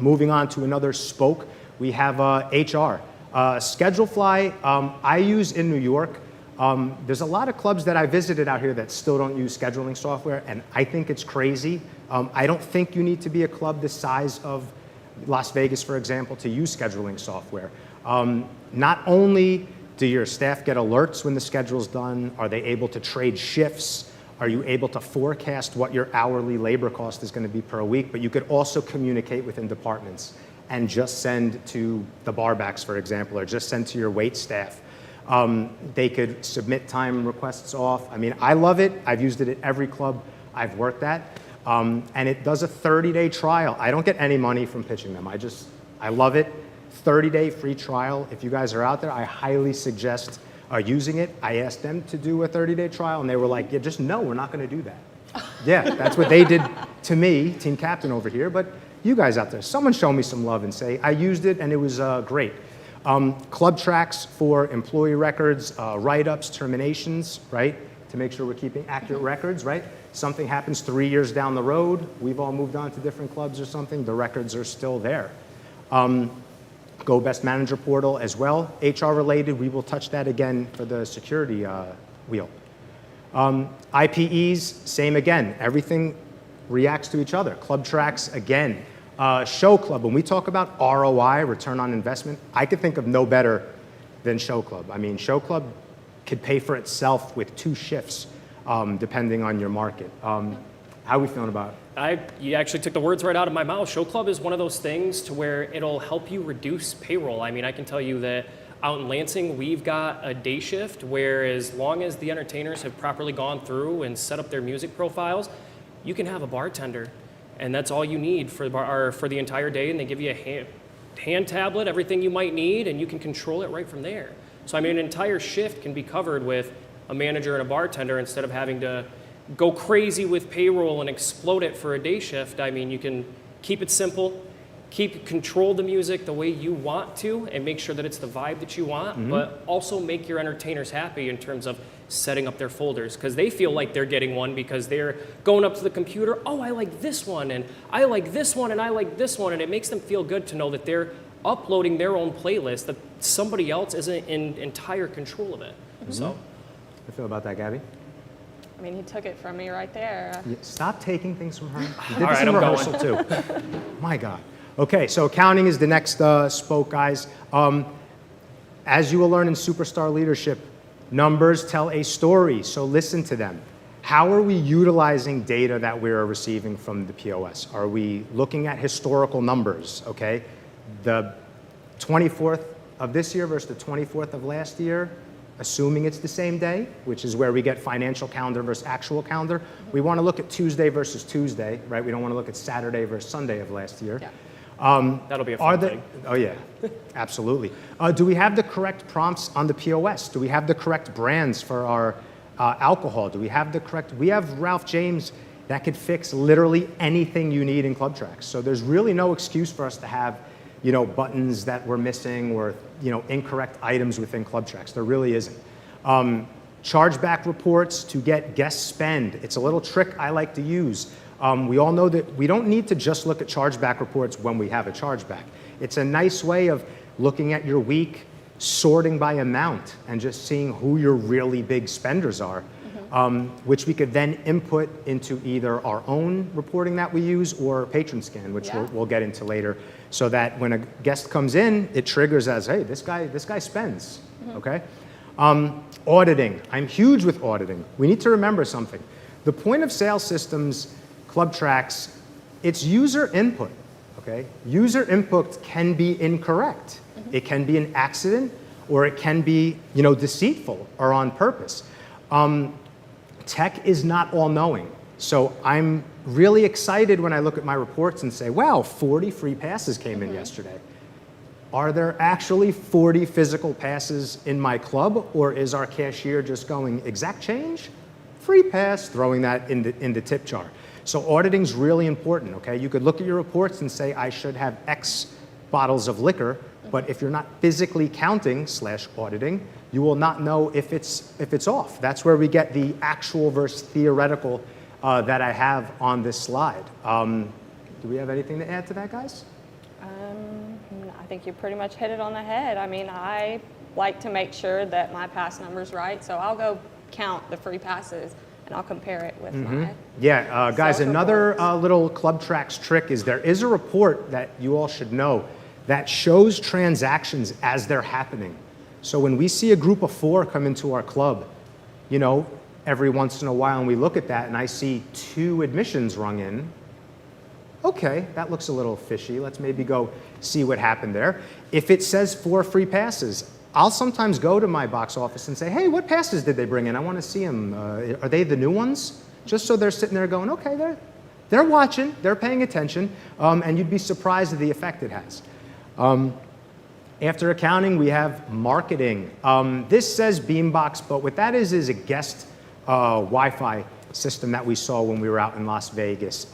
G: Moving on to another spoke, we have HR. Schedulefly, I use in New York. There's a lot of clubs that I visited out here that still don't use scheduling software, and I think it's crazy. I don't think you need to be a club the size of Las Vegas, for example, to use scheduling software. Not only do your staff get alerts when the schedule's done, are they able to trade shifts? Are you able to forecast what your hourly labor cost is going to be per week? But you could also communicate within departments and just send to the barbacks, for example, or just send to your wait staff. They could submit time requests off. I mean, I love it. I've used it at every club I've worked at. And it does a 30-day trial. I don't get any money from pitching them. I love it. 30-day free trial. If you guys are out there, I highly suggest using it. I asked them to do a 30-day trial, and they were like, yeah, just no, we're not going to do that. Yeah, that's what they did to me, team captain over here. But you guys out there, someone show me some love and say, I used it, and it was great. Club Tracks for employee records, write-ups, terminations, right? To make sure we're keeping accurate records, right? Something happens 3 years down the road, we've all moved on to different clubs or something, the records are still there. Go Best Manager portal as well, HR related, we will touch that again for the security wheel. IPEs, same again, everything reacts to each other. Club Tracks, again. Show Club, when we talk about ROI, return on investment, I could think of no better than Show Club. I mean, Show Club could pay for itself with 2 shifts, depending on your market. How are we feeling about it?
F: You actually took the words right out of my mouth. Show Club is one of those things to where it'll help you reduce payroll. I mean, I can tell you that out in Lansing, we've got a day shift where as long as the entertainers have properly gone through and set up their music profiles, you can have a bartender. And that's all you need for the entire day, and they give you a hand tablet, everything you might need, and you can control it right from there. So I mean, an entire shift can be covered with a manager and a bartender instead of having to go crazy with payroll and explode it for a day shift. I mean, you can keep it simple, control the music the way you want to, and make sure that it's the vibe that you want, but also make your entertainers happy in terms of setting up their folders, because they feel like they're getting one because they're going up to the computer, oh, I like this one, and I like this one, and I like this one, and it makes them feel good to know that they're uploading their own playlist, that somebody else isn't in entire control of it. So,
G: How do you feel about that, Gabby?
H: I mean, he took it from me right there.
G: Yeah, stop taking things from her. You did
F: All
G: this
F: right,
G: in
F: I'm
G: rehearsal too. My God. Okay, so accounting is the next spoke, guys. As you will learn in Superstar Leadership, numbers tell a story, so listen to them. How are we utilizing data that we're receiving from the POS? Are we looking at historical numbers, okay? The 24th of this year versus the 24th of last year, assuming it's the same day, which is where we get financial calendar versus actual calendar. We want to look at Tuesday versus Tuesday, right? We don't want to look at Saturday versus Sunday of last year.
H: Yeah.
F: That'll be a fun thing.
G: Oh yeah, absolutely. Do we have the correct prompts on the POS? Do we have the correct brands for our alcohol? Do we have the correct? We have Ralph James that could fix literally anything you need in Clubtrax. So there's really no excuse for us to have, you know, buttons that we're missing or, you know, incorrect items within Clubtrax. There really isn't. Chargeback reports to get guest spend. It's a little trick I like to use. We all know that we don't need to just look at chargeback reports when we have a chargeback. It's a nice way of looking at your week, sorting by amount, and just seeing who your really big spenders are, which we could then input into either our own reporting that we use or Patron Scan, which we'll get into later, so that when a guest comes in, it triggers as, hey, this guy spends, okay? Auditing. I'm huge with auditing. We need to remember something. The point of sale systems, Clubtrax, it's user input, okay? User input can be incorrect. It can be an accident, or it can be, you know, deceitful or on purpose. Tech is not all-knowing. So I'm really excited when I look at my reports and say, wow, 40 free passes came in yesterday. Are there actually 40 physical passes in my club, or is our cashier just going exact change, free pass, throwing that in the tip jar? So auditing's really important, okay? You could look at your reports and say, I should have X bottles of liquor, but if you're not physically counting / auditing, you will not know if it's off. That's where we get the actual versus theoretical that I have on this slide. Do we have anything to add to that, guys?
H: I think you pretty much hit it on the head. I mean, I like to make sure that my pass number's right, so I'll go count the free passes and I'll compare it with my
G: Yeah, guys, another
H: self-reports.
G: little Clubtrax trick is there is a report that you all should know that shows transactions as they're happening. So when we see a group of 4 come into our club, you know, every once in a while, and we look at that and I see 2 admissions rung in, okay, that looks a little fishy. Let's maybe go see what happened there. If it says 4 free passes, I'll sometimes go to my box office and say, hey, what passes did they bring in? I want to see them. Are they the new ones? Just so they're sitting there going, okay, they're watching, they're paying attention, and you'd be surprised at the effect it has. After accounting, we have marketing. This says Beambox, but what that is a guest Wi-Fi system that we saw when we were out in Las Vegas.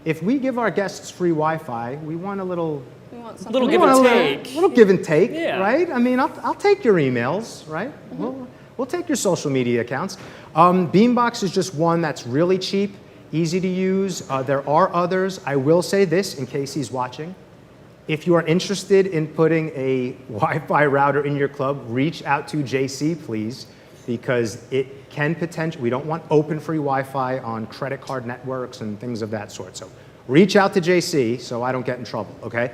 G: If we give our guests free Wi-Fi, we want a little
H: We want something.
F: Little give and take.
G: little give and take,
F: Yeah.
G: right? I mean, I'll take your emails, right? We'll take your social media accounts. Beambox is just one that's really cheap, easy to use. There are others. I will say this in case he's watching. If you are interested in putting a Wi-Fi router in your club, reach out to JC, please, because it can potentially, we don't want open free Wi-Fi on credit card networks and things of that sort. So reach out to JC so I don't get in trouble, okay?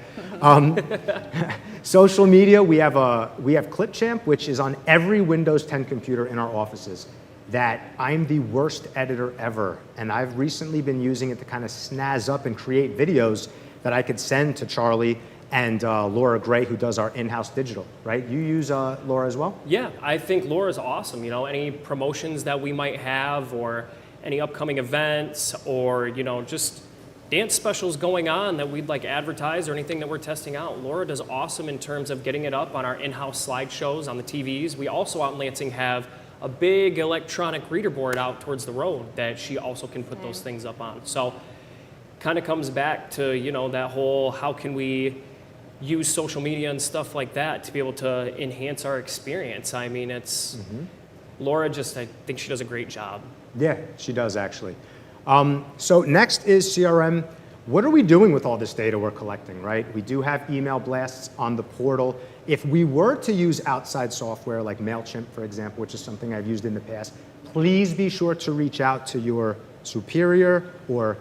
G: Social media, we have Clipchamp, which is on every Windows 10 computer in our offices. That I'm the worst editor ever, and I've recently been using it to kind of snazz up and create videos that I could send to Charlie and Laura Gray, who does our in-house digital, right? You use Laura as well?
F: Yeah, I think Laura's awesome. You know, any promotions that we might have, or any upcoming events, or, you know, just dance specials going on that we'd like advertise, or anything that we're testing out. Laura does awesome in terms of getting it up on our in-house slideshows on the TVs. We also out in Lansing have a big electronic reader board out towards the road that she also can put those things up on. So kind of comes back to, you know, that whole how can we use social media and stuff like that to be able to enhance our experience. I mean, it's Laura, just, I think she does a great job.
G: Yeah, she does actually. So next is CRM. What are we doing with all this data we're collecting, right? We do have email blasts on the portal. If we were to use outside software like MailChimp, for example, which is something I've used in the past, please be sure to reach out to your superior or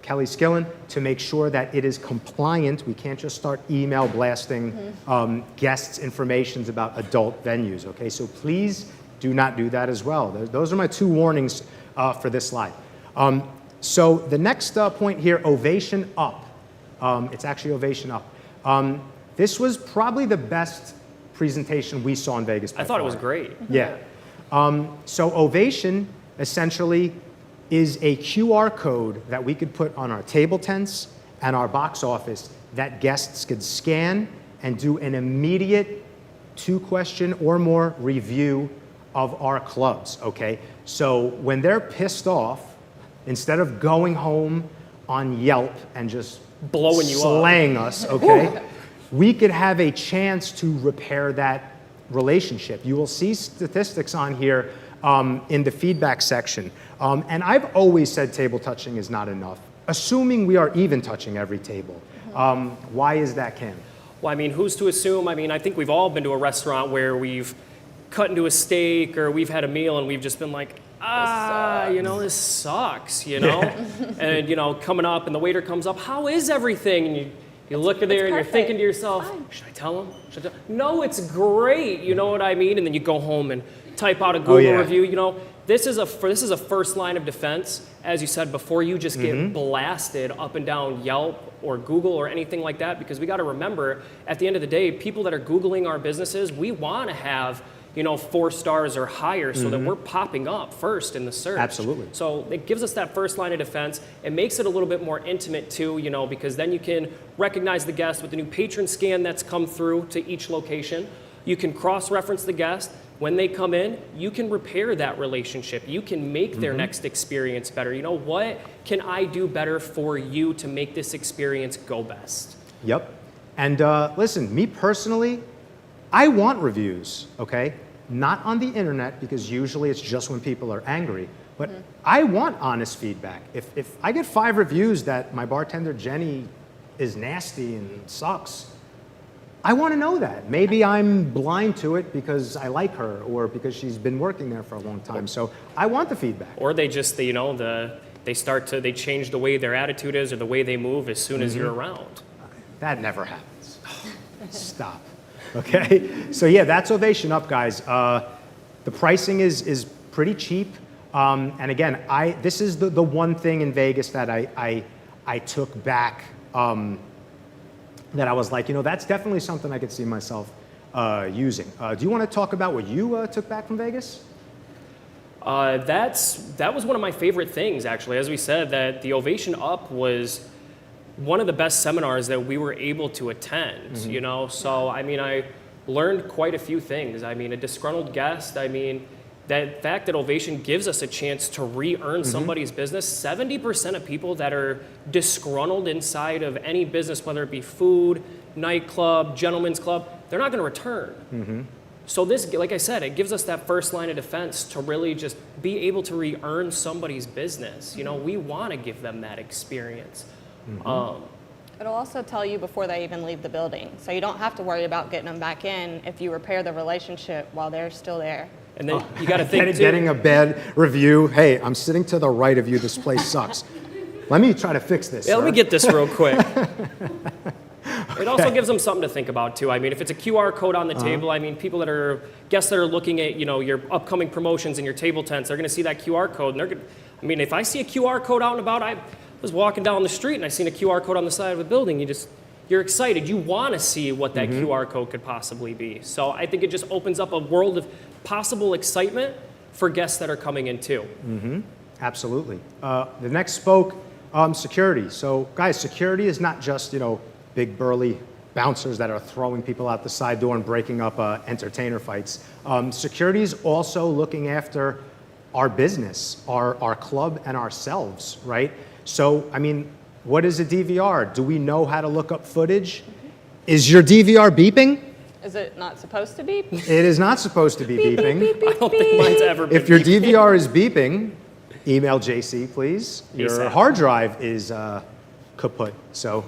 G: Kelly Skillen to make sure that it is compliant. We can't just start email blasting guests' informations about adult venues, okay? So please do not do that as well. Those are my 2 warnings for this slide. So the next point here, Ovation Up. It's actually Ovation Up. This was probably the best presentation we saw in Vegas.
F: I thought it was
G: far.
F: great.
G: Yeah. So Ovation essentially is a QR code that we could put on our table tents and our box office that guests could scan and do an immediate 2-question or more review of our clubs, okay? So when they're pissed off, instead of going home on Yelp and just
F: Blowing you up.
G: slaying us, okay? We could have a chance to repair that relationship. You will see statistics on here in the feedback section. And I've always said table touching is not enough, assuming we are even touching every table. Why is that, Cam?
F: Well, I mean, who's to assume? I mean, I think we've all been to a restaurant where we've cut into a steak or we've had a meal and we've just been like, you know, this sucks, you know? And, you know, coming up and the waiter comes up, how is everything? And you look at there and you're thinking to yourself, should I tell him? Should I tell? No, it's great, you know what I mean? And then you go home and type out a Google review, you know? This is a first line of defense, as you said, before you just get blasted up and down Yelp or Google or anything like that, because we got to remember, at the end of the day, people that are Googling our businesses, we want to have, you know, 4 stars or higher so that we're popping up first in the search.
G: Absolutely.
F: So it gives us that first line of defense. It makes it a little bit more intimate too, you know, because then you can recognize the guest with the new patron scan that's come through to each location. You can cross-reference the guest. When they come in, you can repair that relationship. You can make their next experience better. You know, what can I do better for you to make this experience go best?
G: Yep. And listen, me personally, I want reviews, okay? Not on the internet, because usually it's just when people are angry. But I want honest feedback. If I get 5 reviews that my bartender Jenny is nasty and sucks, I want to know that. Maybe I'm blind to it because I like her or because she's been working there for a long time. So I want the feedback.
F: Or they just, you know, they change the way their attitude is or the way they move as soon as you're around.
G: That never happens. Stop. Okay? So yeah, that's Ovation Up, guys. The pricing is pretty cheap. And again, this is the one thing in Vegas that I took back, that I was like, you know, that's definitely something I could see myself using. Do you want to talk about what you took back from Vegas?
F: That was one of my favorite things, actually. As we said, that the Ovation Up was one of the best seminars that we were able to attend, you know? So, I mean, I learned quite a few things. I mean, a disgruntled guest, I mean, that fact that Ovation gives us a chance to re-earn somebody's business. 70% of people that are disgruntled inside of any business, whether it be food, nightclub, gentleman's club, they're not going to return. So this, like I said, it gives us that first line of defense to really just be able to re-earn somebody's business. You know, we want to give them that experience.
H: It'll also tell you before they even leave the building. So you don't have to worry about getting them back in if you repair the relationship while they're still there.
F: And then you got to think too.
G: Getting a bad review. Hey, I'm sitting to the right of you. This place sucks. Let me try to fix this.
F: Yeah, let me
G: sir.
F: get this real quick. It also gives them something to think about too. I mean, if it's a QR code on the table, I mean, guests that are looking at, you know, your upcoming promotions and your table tents, they're going to see that QR code, and they're going to, I mean, if I see a QR code out and about, I was walking down the street and I seen a QR code on the side of a building, you're excited. You want to see what that QR code could possibly be. So I think it just opens up a world of possible excitement for guests that are coming in too.
G: Absolutely. The next spoke, security. So guys, security is not just, you know, big burly bouncers that are throwing people out the side door and breaking up entertainer fights. Security is also looking after our business, our club, and ourselves, right? So, I mean, what is a DVR? Do we know how to look up footage? Is your DVR beeping?
H: Is it not supposed to be?
G: It is not supposed to be beeping.
F: I don't think mine's ever been
G: If your
F: beeping.
G: DVR is beeping, email JC, please. Your
F: ASAP.
G: hard drive is kaput. So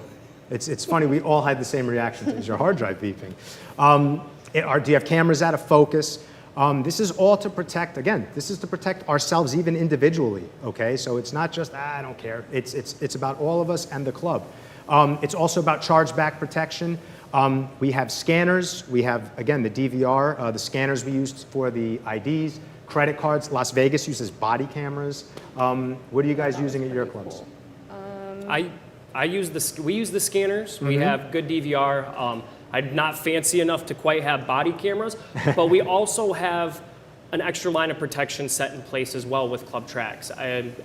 G: it's funny, we all had the same reaction. Is your hard drive beeping? Do you have cameras out of focus? This is all to protect, again, this is to protect ourselves even individually, okay? So it's not just, I don't care. It's about all of us and the club. It's also about chargeback protection. We have scanners. We have, again, the DVR, the scanners we use for the IDs, credit cards. Las Vegas uses body cameras. What are you guys using at your clubs?
F: We use the scanners. We have good DVR. I'm not fancy enough to quite have body cameras, but we also have an extra line of protection set in place as well with Clubtrax.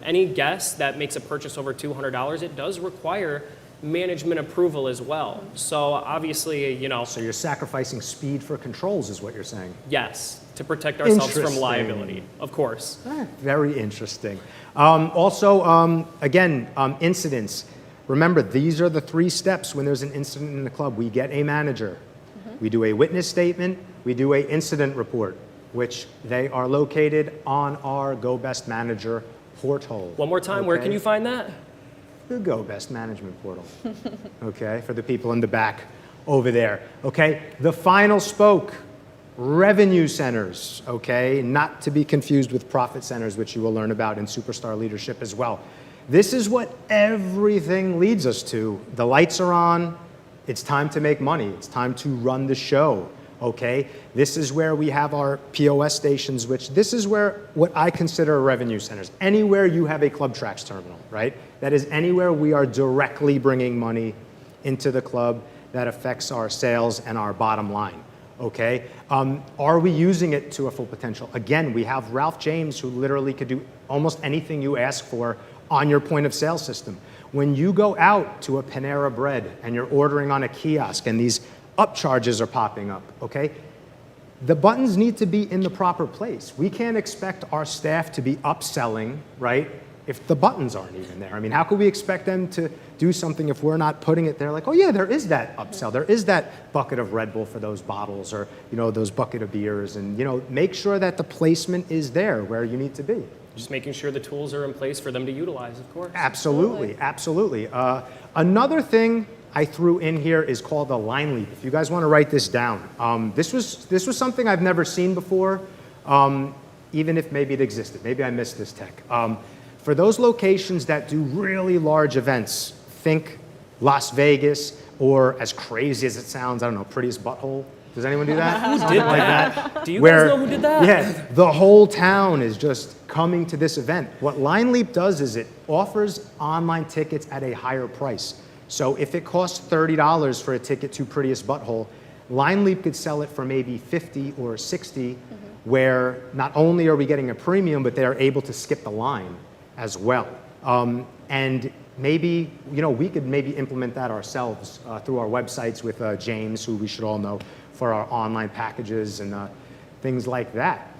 F: Any guest that makes a purchase over $200, it does require management approval as well. So obviously, you know.
G: So you're sacrificing speed for controls is what you're saying?
F: Yes, to protect ourselves from
G: Interesting.
F: liability, of course.
G: Very interesting. Again, incidents. Remember, these are the 3 steps when there's an incident in the club. We get a manager. We do a witness statement. We do a incident report, which they are located on our Go Best Manager portal.
F: One more time, where can you find that?
G: The Go Best Management portal, okay, for the people in the back over there, okay? The final spoke, revenue centers, okay? Not to be confused with profit centers, which you will learn about in Superstar Leadership as well. This is what everything leads us to. The lights are on. It's time to make money. It's time to run the show, okay? This is where we have our POS stations, which this is where what I consider revenue centers. Anywhere you have a Clubtrax terminal, right? That is anywhere we are directly bringing money into the club that affects our sales and our bottom line, okay? Are we using it to a full potential? Again, we have Ralph James who literally could do almost anything you ask for on your point of sale system. When you go out to a Panera Bread and you're ordering on a kiosk and these upcharges are popping up, okay? The buttons need to be in the proper place. We can't expect our staff to be upselling, right, if the buttons aren't even there. I mean, how could we expect them to do something if we're not putting it there like, oh yeah, there is that upsell. There is that bucket of Red Bull for those bottles or, you know, those bucket of beers and, you know, make sure that the placement is there where you need to be.
F: Just making sure the tools are in place for them to utilize, of course.
G: Absolutely, absolutely. Another thing I threw in here is called a line leap. If you guys want to write this down, this was something I've never seen before, even if maybe it existed. Maybe I missed this tech. For those locations that do really large events, think Las Vegas, or as crazy as it sounds, I don't know, Prettiest Butthole. Does anyone do that?
F: Who did that? Do you
G: Where,
F: guys know who did that?
G: Yeah, the whole town is just coming to this event. What Line Leap does is it offers online tickets at a higher price. So if it costs $30 for a ticket to Prettiest Butthole, Line Leap could sell it for maybe 50 or 60, where not only are we getting a premium, but they're able to skip the line as well. And maybe, you know, we could maybe implement that ourselves through our websites with James, who we should all know, for our online packages and things like that.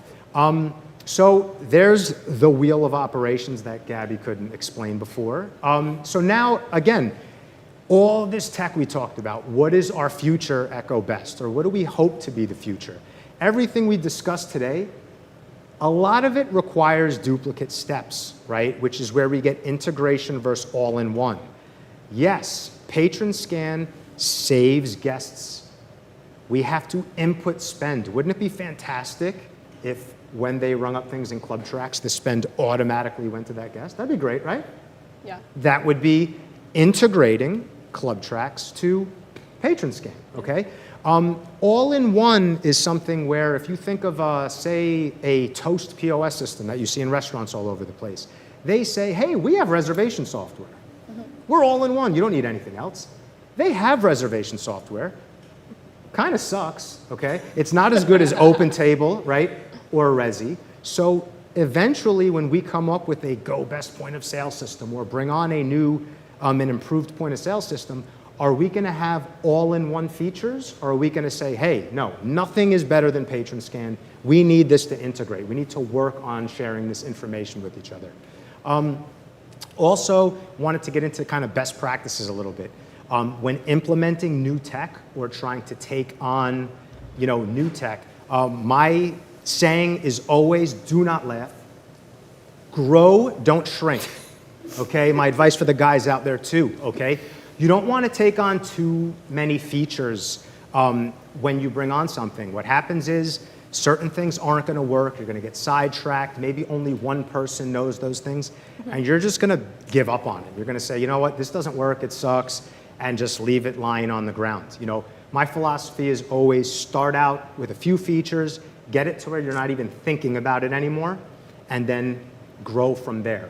G: So there's the wheel of operations that Gabby couldn't explain before. So now, again, all this tech we talked about, what is our future at Go Best, or what do we hope to be the future? Everything we discussed today, a lot of it requires duplicate steps, right? Which is where we get integration versus all-in-one. Yes, patron scan saves guests. We have to input spend. Wouldn't it be fantastic if when they rung up things in Clubtrax, the spend automatically went to that guest? That'd be great, right?
H: Yeah.
G: That would be integrating Clubtrax to patron scan, okay? All-in-one is something where if you think of, say, a Toast POS system that you see in restaurants all over the place, they say, hey, we have reservation software. We're all-in-one, you don't need anything else. They have reservation software. Kind of sucks, okay? It's not as good as OpenTable, right, or Resy. So eventually when we come up with a Go Best point of sale system or bring on a new and improved point of sale system, are we gonna have all-in-one features, or are we gonna say, hey, no, nothing is better than patron scan. We need this to integrate. We need to work on sharing this information with each other. Also, wanted to get into kind of best practices a little bit. When implementing new tech or trying to take on, you know, new tech, my saying is always do not laugh. Grow, don't shrink, okay? My advice for the guys out there too, okay? You don't want to take on too many features when you bring on something. What happens is certain things aren't going to work. You're going to get sidetracked. Maybe only one person knows those things, and you're just going to give up on it. You're going to say, you know what, this doesn't work, it sucks, and just leave it lying on the ground. You know, my philosophy is always start out with a few features, get it to where you're not even thinking about it anymore, and then grow from there.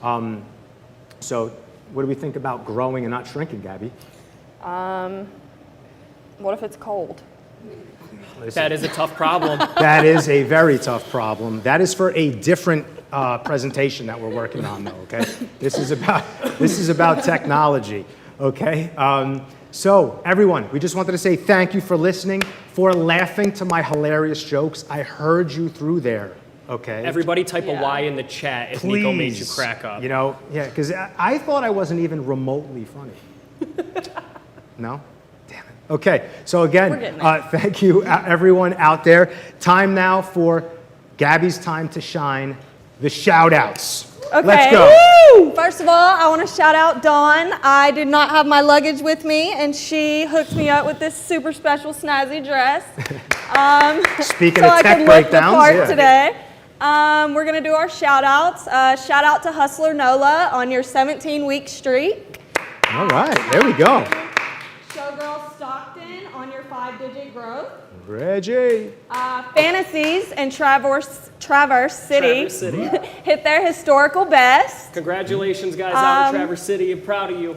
G: So what do we think about growing and not shrinking, Gabby?
H: What if it's cold?
F: That is a tough problem.
G: That is a very tough problem. That is for a different presentation that we're working on, though. Okay, this is about technology. Okay, so everyone, we just wanted to say thank you for listening, for laughing to my hilarious jokes. I heard you through there. Okay.
F: Everybody type a Y in the chat if Nico made you crack up.
G: You know, yeah, because I thought I wasn't even remotely funny. No? Damn it. Okay, so again, thank you everyone out there. Time now for Gabby's time to shine, the shout outs.
H: Okay.
G: Let's go.
H: Woo! First of all, I want to shout out Dawn. I did not have my luggage with me, and she hooked me up with this super special snazzy dress.
G: Speaking
H: so
G: of
H: I
G: tech
H: could look the
G: breakdowns,
H: part
G: yeah.
H: today. We're going to do our shout outs. Shout out to Hustler Nola on your 17-week streak.
G: All right, there we go.
H: Showgirl Stockton on your 5-digit growth.
G: Reggie.
H: Fantasies and Traverse City,
F: Traverse City.
H: hit their historical best.
F: Congratulations, guys, out in Traverse City. I'm proud of you.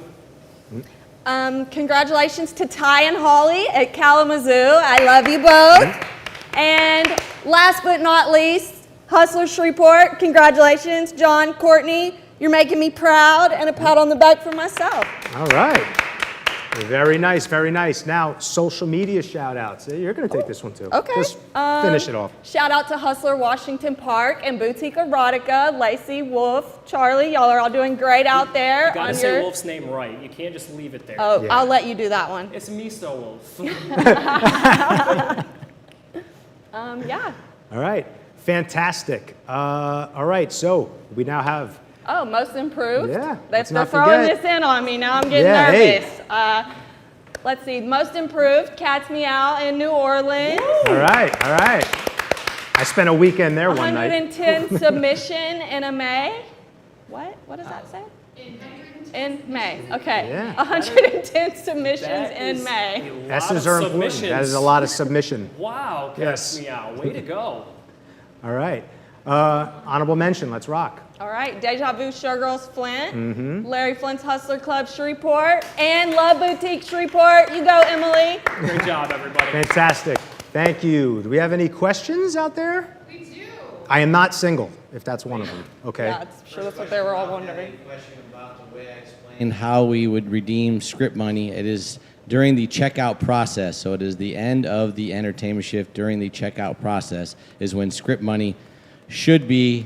H: Congratulations to Ty and Holly at Kalamazoo. I love you both. And last but not least, Hustler Shreveport. Congratulations, John, Courtney. You're making me proud, and a pat on the back for myself.
G: All right. Very nice, very nice. Now, social media shout outs. You're going to take this one too.
H: Okay.
G: Just finish it off.
H: Shout out to Hustler Washington Park and Boutique Erotica, Lacey, Wolf, Charlie. Y'all are all doing great out there.
F: You gotta say Wolf's name right. You can't just leave it there.
H: Oh,
G: Yeah.
H: I'll let you do that one.
F: It's Miso Wolf.
H: Yeah.
G: All right. Fantastic. All right. So we now have.
H: Oh, most improved.
G: Yeah,
H: They're
G: let's not
H: throwing
G: forget.
H: this in on me. Now I'm getting
G: Yeah, hey.
H: nervous. Let's see. Most improved, Cat's Meow in New Orleans.
G: All right. All right. I spent a weekend there one night.
H: 110 submission in a May. What? What does that say? In May. Okay.
G: Yeah.
H: 110 submissions
F: That
H: in
F: is
H: May.
F: a lot
G: S's
F: of
G: are important.
F: submissions.
G: That is a lot of submission.
F: Wow,
G: Yes.
F: Yes. Meow. Way to go.
G: All right. Honorable mention. Let's rock.
H: All right, Deja Vu Showgirls Flint, Larry Flint's Hustler Club Shreveport, and Love Boutique Shreveport. You go, Emily.
F: Great job, everybody.
G: Fantastic. Thank you. Do we have any questions out there?
I: We do.
G: I am not single, if that's one of them. Okay.
H: Yeah, I'm sure that's what they were all wondering.
E: Question about the way I explained how we would redeem script money. It is during the checkout process. So it is the end of the entertainment shift. During the checkout process is when script money should be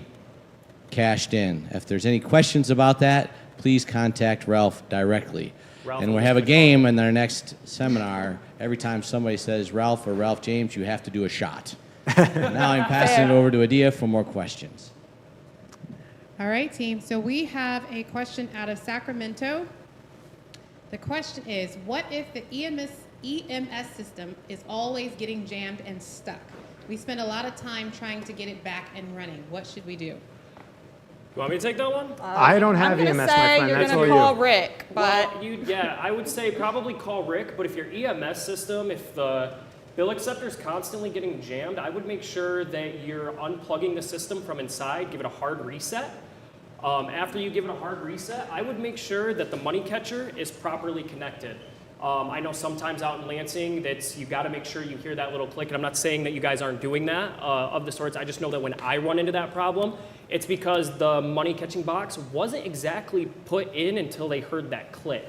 E: cashed in. If there's any questions about that, please contact Ralph directly.
F: Ralph
E: And
F: will
E: we'll
F: just
E: have a
F: be
E: game in our next seminar. Every time somebody says Ralph or Ralph James, you have to do a shot. Now I'm passing it over to Adia for more questions.
I: All right, team. So we have a question out of Sacramento. The question is, what if the EMS system is always getting jammed and stuck? We spend a lot of time trying to get it back and running. What should we do?
F: You want me to take that one?
G: I don't have
H: I'm gonna
G: EMS, my
H: say
G: friend.
H: you're
G: That's
H: gonna
G: all
H: call
G: you.
H: Rick, but
F: Yeah, I would say probably call Rick, but if your EMS system, if the bill acceptor is constantly getting jammed, I would make sure that you're unplugging the system from inside, give it a hard reset. After you give it a hard reset, I would make sure that the money catcher is properly connected. I know sometimes out in Lansing you got to make sure you hear that little click, and I'm not saying that you guys aren't doing that of the sorts. I just know that when I run into that problem, it's because the money catching box wasn't exactly put in until they heard that click.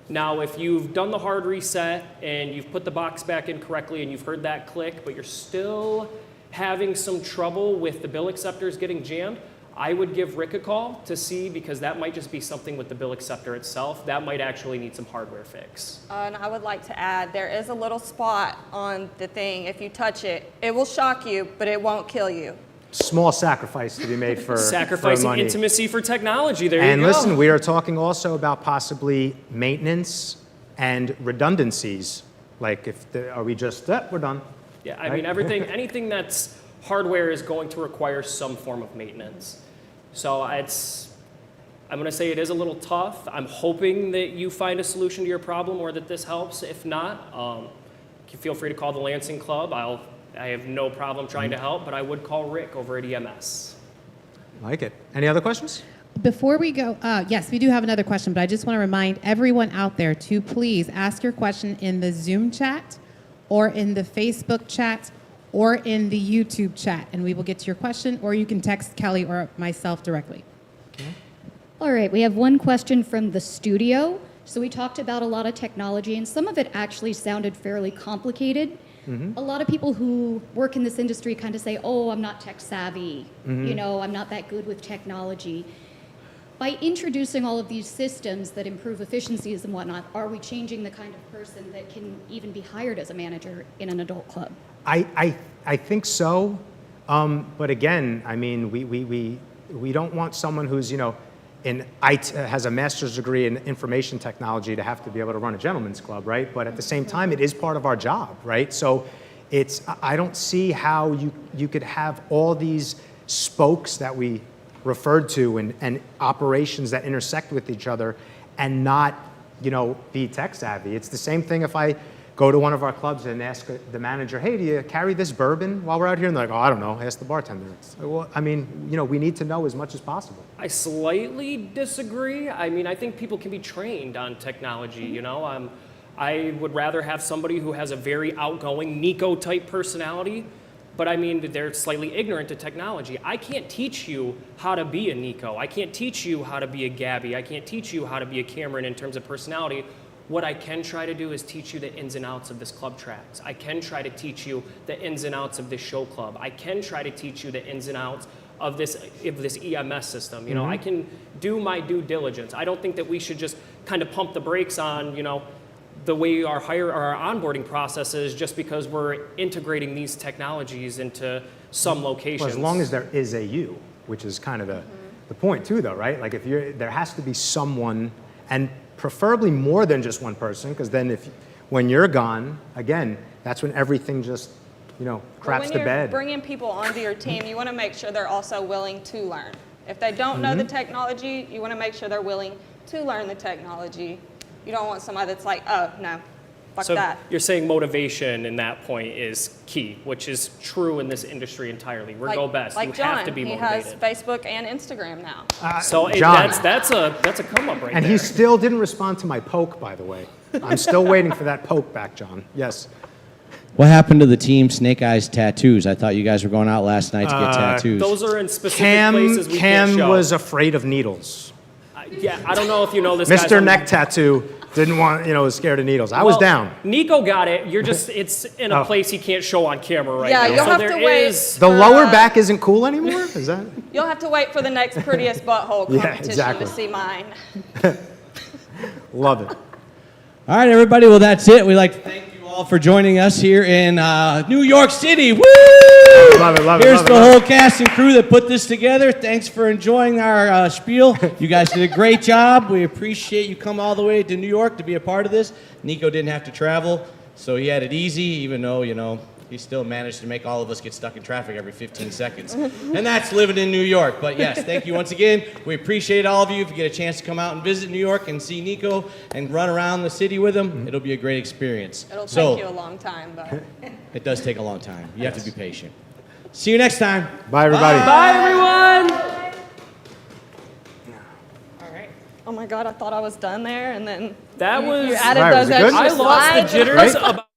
F: Now, if you've done the hard reset and you've put the box back in correctly and you've heard that click, but you're still having some trouble with the bill acceptors getting jammed, I would give Rick a call to see, because that might just be something with the bill acceptor itself. That might actually need some hardware fix.
H: and I would like to add, there is a little spot on the thing. If you touch it, it will shock you, but it won't kill you.
G: Small sacrifice to be made for
F: Sacrificing
G: for money.
F: intimacy for technology. There
G: And
F: you go.
G: listen, we are talking also about possibly maintenance and redundancies. Like, are we just, we're done?
F: Yeah, I mean, anything that's hardware is going to require some form of maintenance. So I'm going to say it is a little tough. I'm hoping that you find a solution to your problem or that this helps. If not, feel free to call the Lansing Club. I have no problem trying to help, but I would call Rick over at EMS.
G: Like it. Any other questions?
I: Before we go, yes, we do have another question, but I just want to remind everyone out there to please ask your question in the Zoom chat or in the Facebook chat, or in the YouTube chat, and we will get to your question, or you can text Kelly or myself directly.
J: All right, we have one question from the studio. So we talked about a lot of technology, and some of it actually sounded fairly complicated. A lot of people who work in this industry kind of say, oh, I'm not tech savvy, you know, I'm not that good with technology. By introducing all of these systems that improve efficiencies and whatnot, are we changing the kind of person that can even be hired as a manager in an adult club?
G: I think so, but again, I mean, we don't want someone who's, you know, has a master's degree in information technology to have to be able to run a gentleman's club, right? But at the same time, it is part of our job, right? So I don't see how you could have all these spokes that we referred to and operations that intersect with each other and not, you know, be tech savvy. It's the same thing if I go to one of our clubs and ask the manager, hey, do you carry this bourbon while we're out here? And they're like, oh, I don't know, ask the bartender. Well, I mean, you know, we need to know as much as possible.
F: I slightly disagree. I mean, I think people can be trained on technology, you know. I would rather have somebody who has a very outgoing Nico-type personality, but I mean, they're slightly ignorant to technology. I can't teach you how to be a Nico. I can't teach you how to be a Gabby. I can't teach you how to be a Cameron in terms of personality. What I can try to do is teach you the ins and outs of this club tracks. I can try to teach you the ins and outs of this show club. I can try to teach you the ins and outs of this EMS system. You know, I can do my due diligence. I don't think that we should just kind of pump the brakes on, you know, the way our onboarding process is just because we're integrating these technologies into some locations.
G: Well, as long as there is a you, which is kind of the point too, though, right? Like there has to be someone, and preferably more than just one person, because then when you're gone, again, that's when everything just, you know, craps to bed.
H: When you're bringing people onto your team, you want to make sure they're also willing to learn. If they don't know the technology, you want to make sure they're willing to learn the technology. You don't want somebody that's like, oh, no, fuck
F: so
H: that.
F: You're saying motivation in that point is key, which is true in this industry entirely. We're go best.
H: Like
F: you
H: John,
F: have to be
H: he
F: motivated.
H: has Facebook and Instagram now.
F: So
G: John.
F: that's a come up right
G: And
F: there.
G: he still didn't respond to my poke, by the way. I'm still waiting for that poke back, John. Yes.
E: What happened to the Team Snake Eyes tattoos? I thought you guys were going out last night to get tattoos.
F: Those are in specific places we can't show.
G: Cam was afraid of needles.
F: Yeah, I don't know if you know this.
G: Mr. Neck Tattoo didn't want, you know, was scared of needles. I was down.
F: Nico got it. You're just, it's in a place he can't show on camera right
H: Yeah,
F: now.
H: you'll
F: So
H: have
F: there
H: to wait.
F: is-
G: The lower back isn't cool anymore? Is that?
H: You'll have to wait for the next prettiest butthole
G: Yeah,
H: competition
G: exactly.
H: to see mine.
G: Love it.
E: All right, everybody. Well, that's it. We'd like to thank you all for joining us here in New York City. Woo!
G: Love it, love it,
E: Here's
G: love it,
E: the
G: love
E: whole cast and crew that put this together. Thanks for enjoying our spiel. You guys did a great job. We appreciate you coming all the way to New York to be a part of this. Nico didn't have to travel, so he had it easy, even though, you know, he still managed to make all of us get stuck in traffic every 15 seconds. And that's living in New York. But yes, thank you once again. We appreciate all of you. If you get a chance to come out and visit New York and see Nico and run around the city with him, it'll be a great experience.
H: It'll take you a long time, but.
E: It does take a long time. You have to be patient. See you next time.
G: Bye, everybody.
F: Bye, everyone.
H: All right. Oh my God, I thought I was done there, and then
F: That was.
H: you added
G: Right, was
H: those
G: it good?
H: extra
F: I lost the
H: slides.
F: jitters about.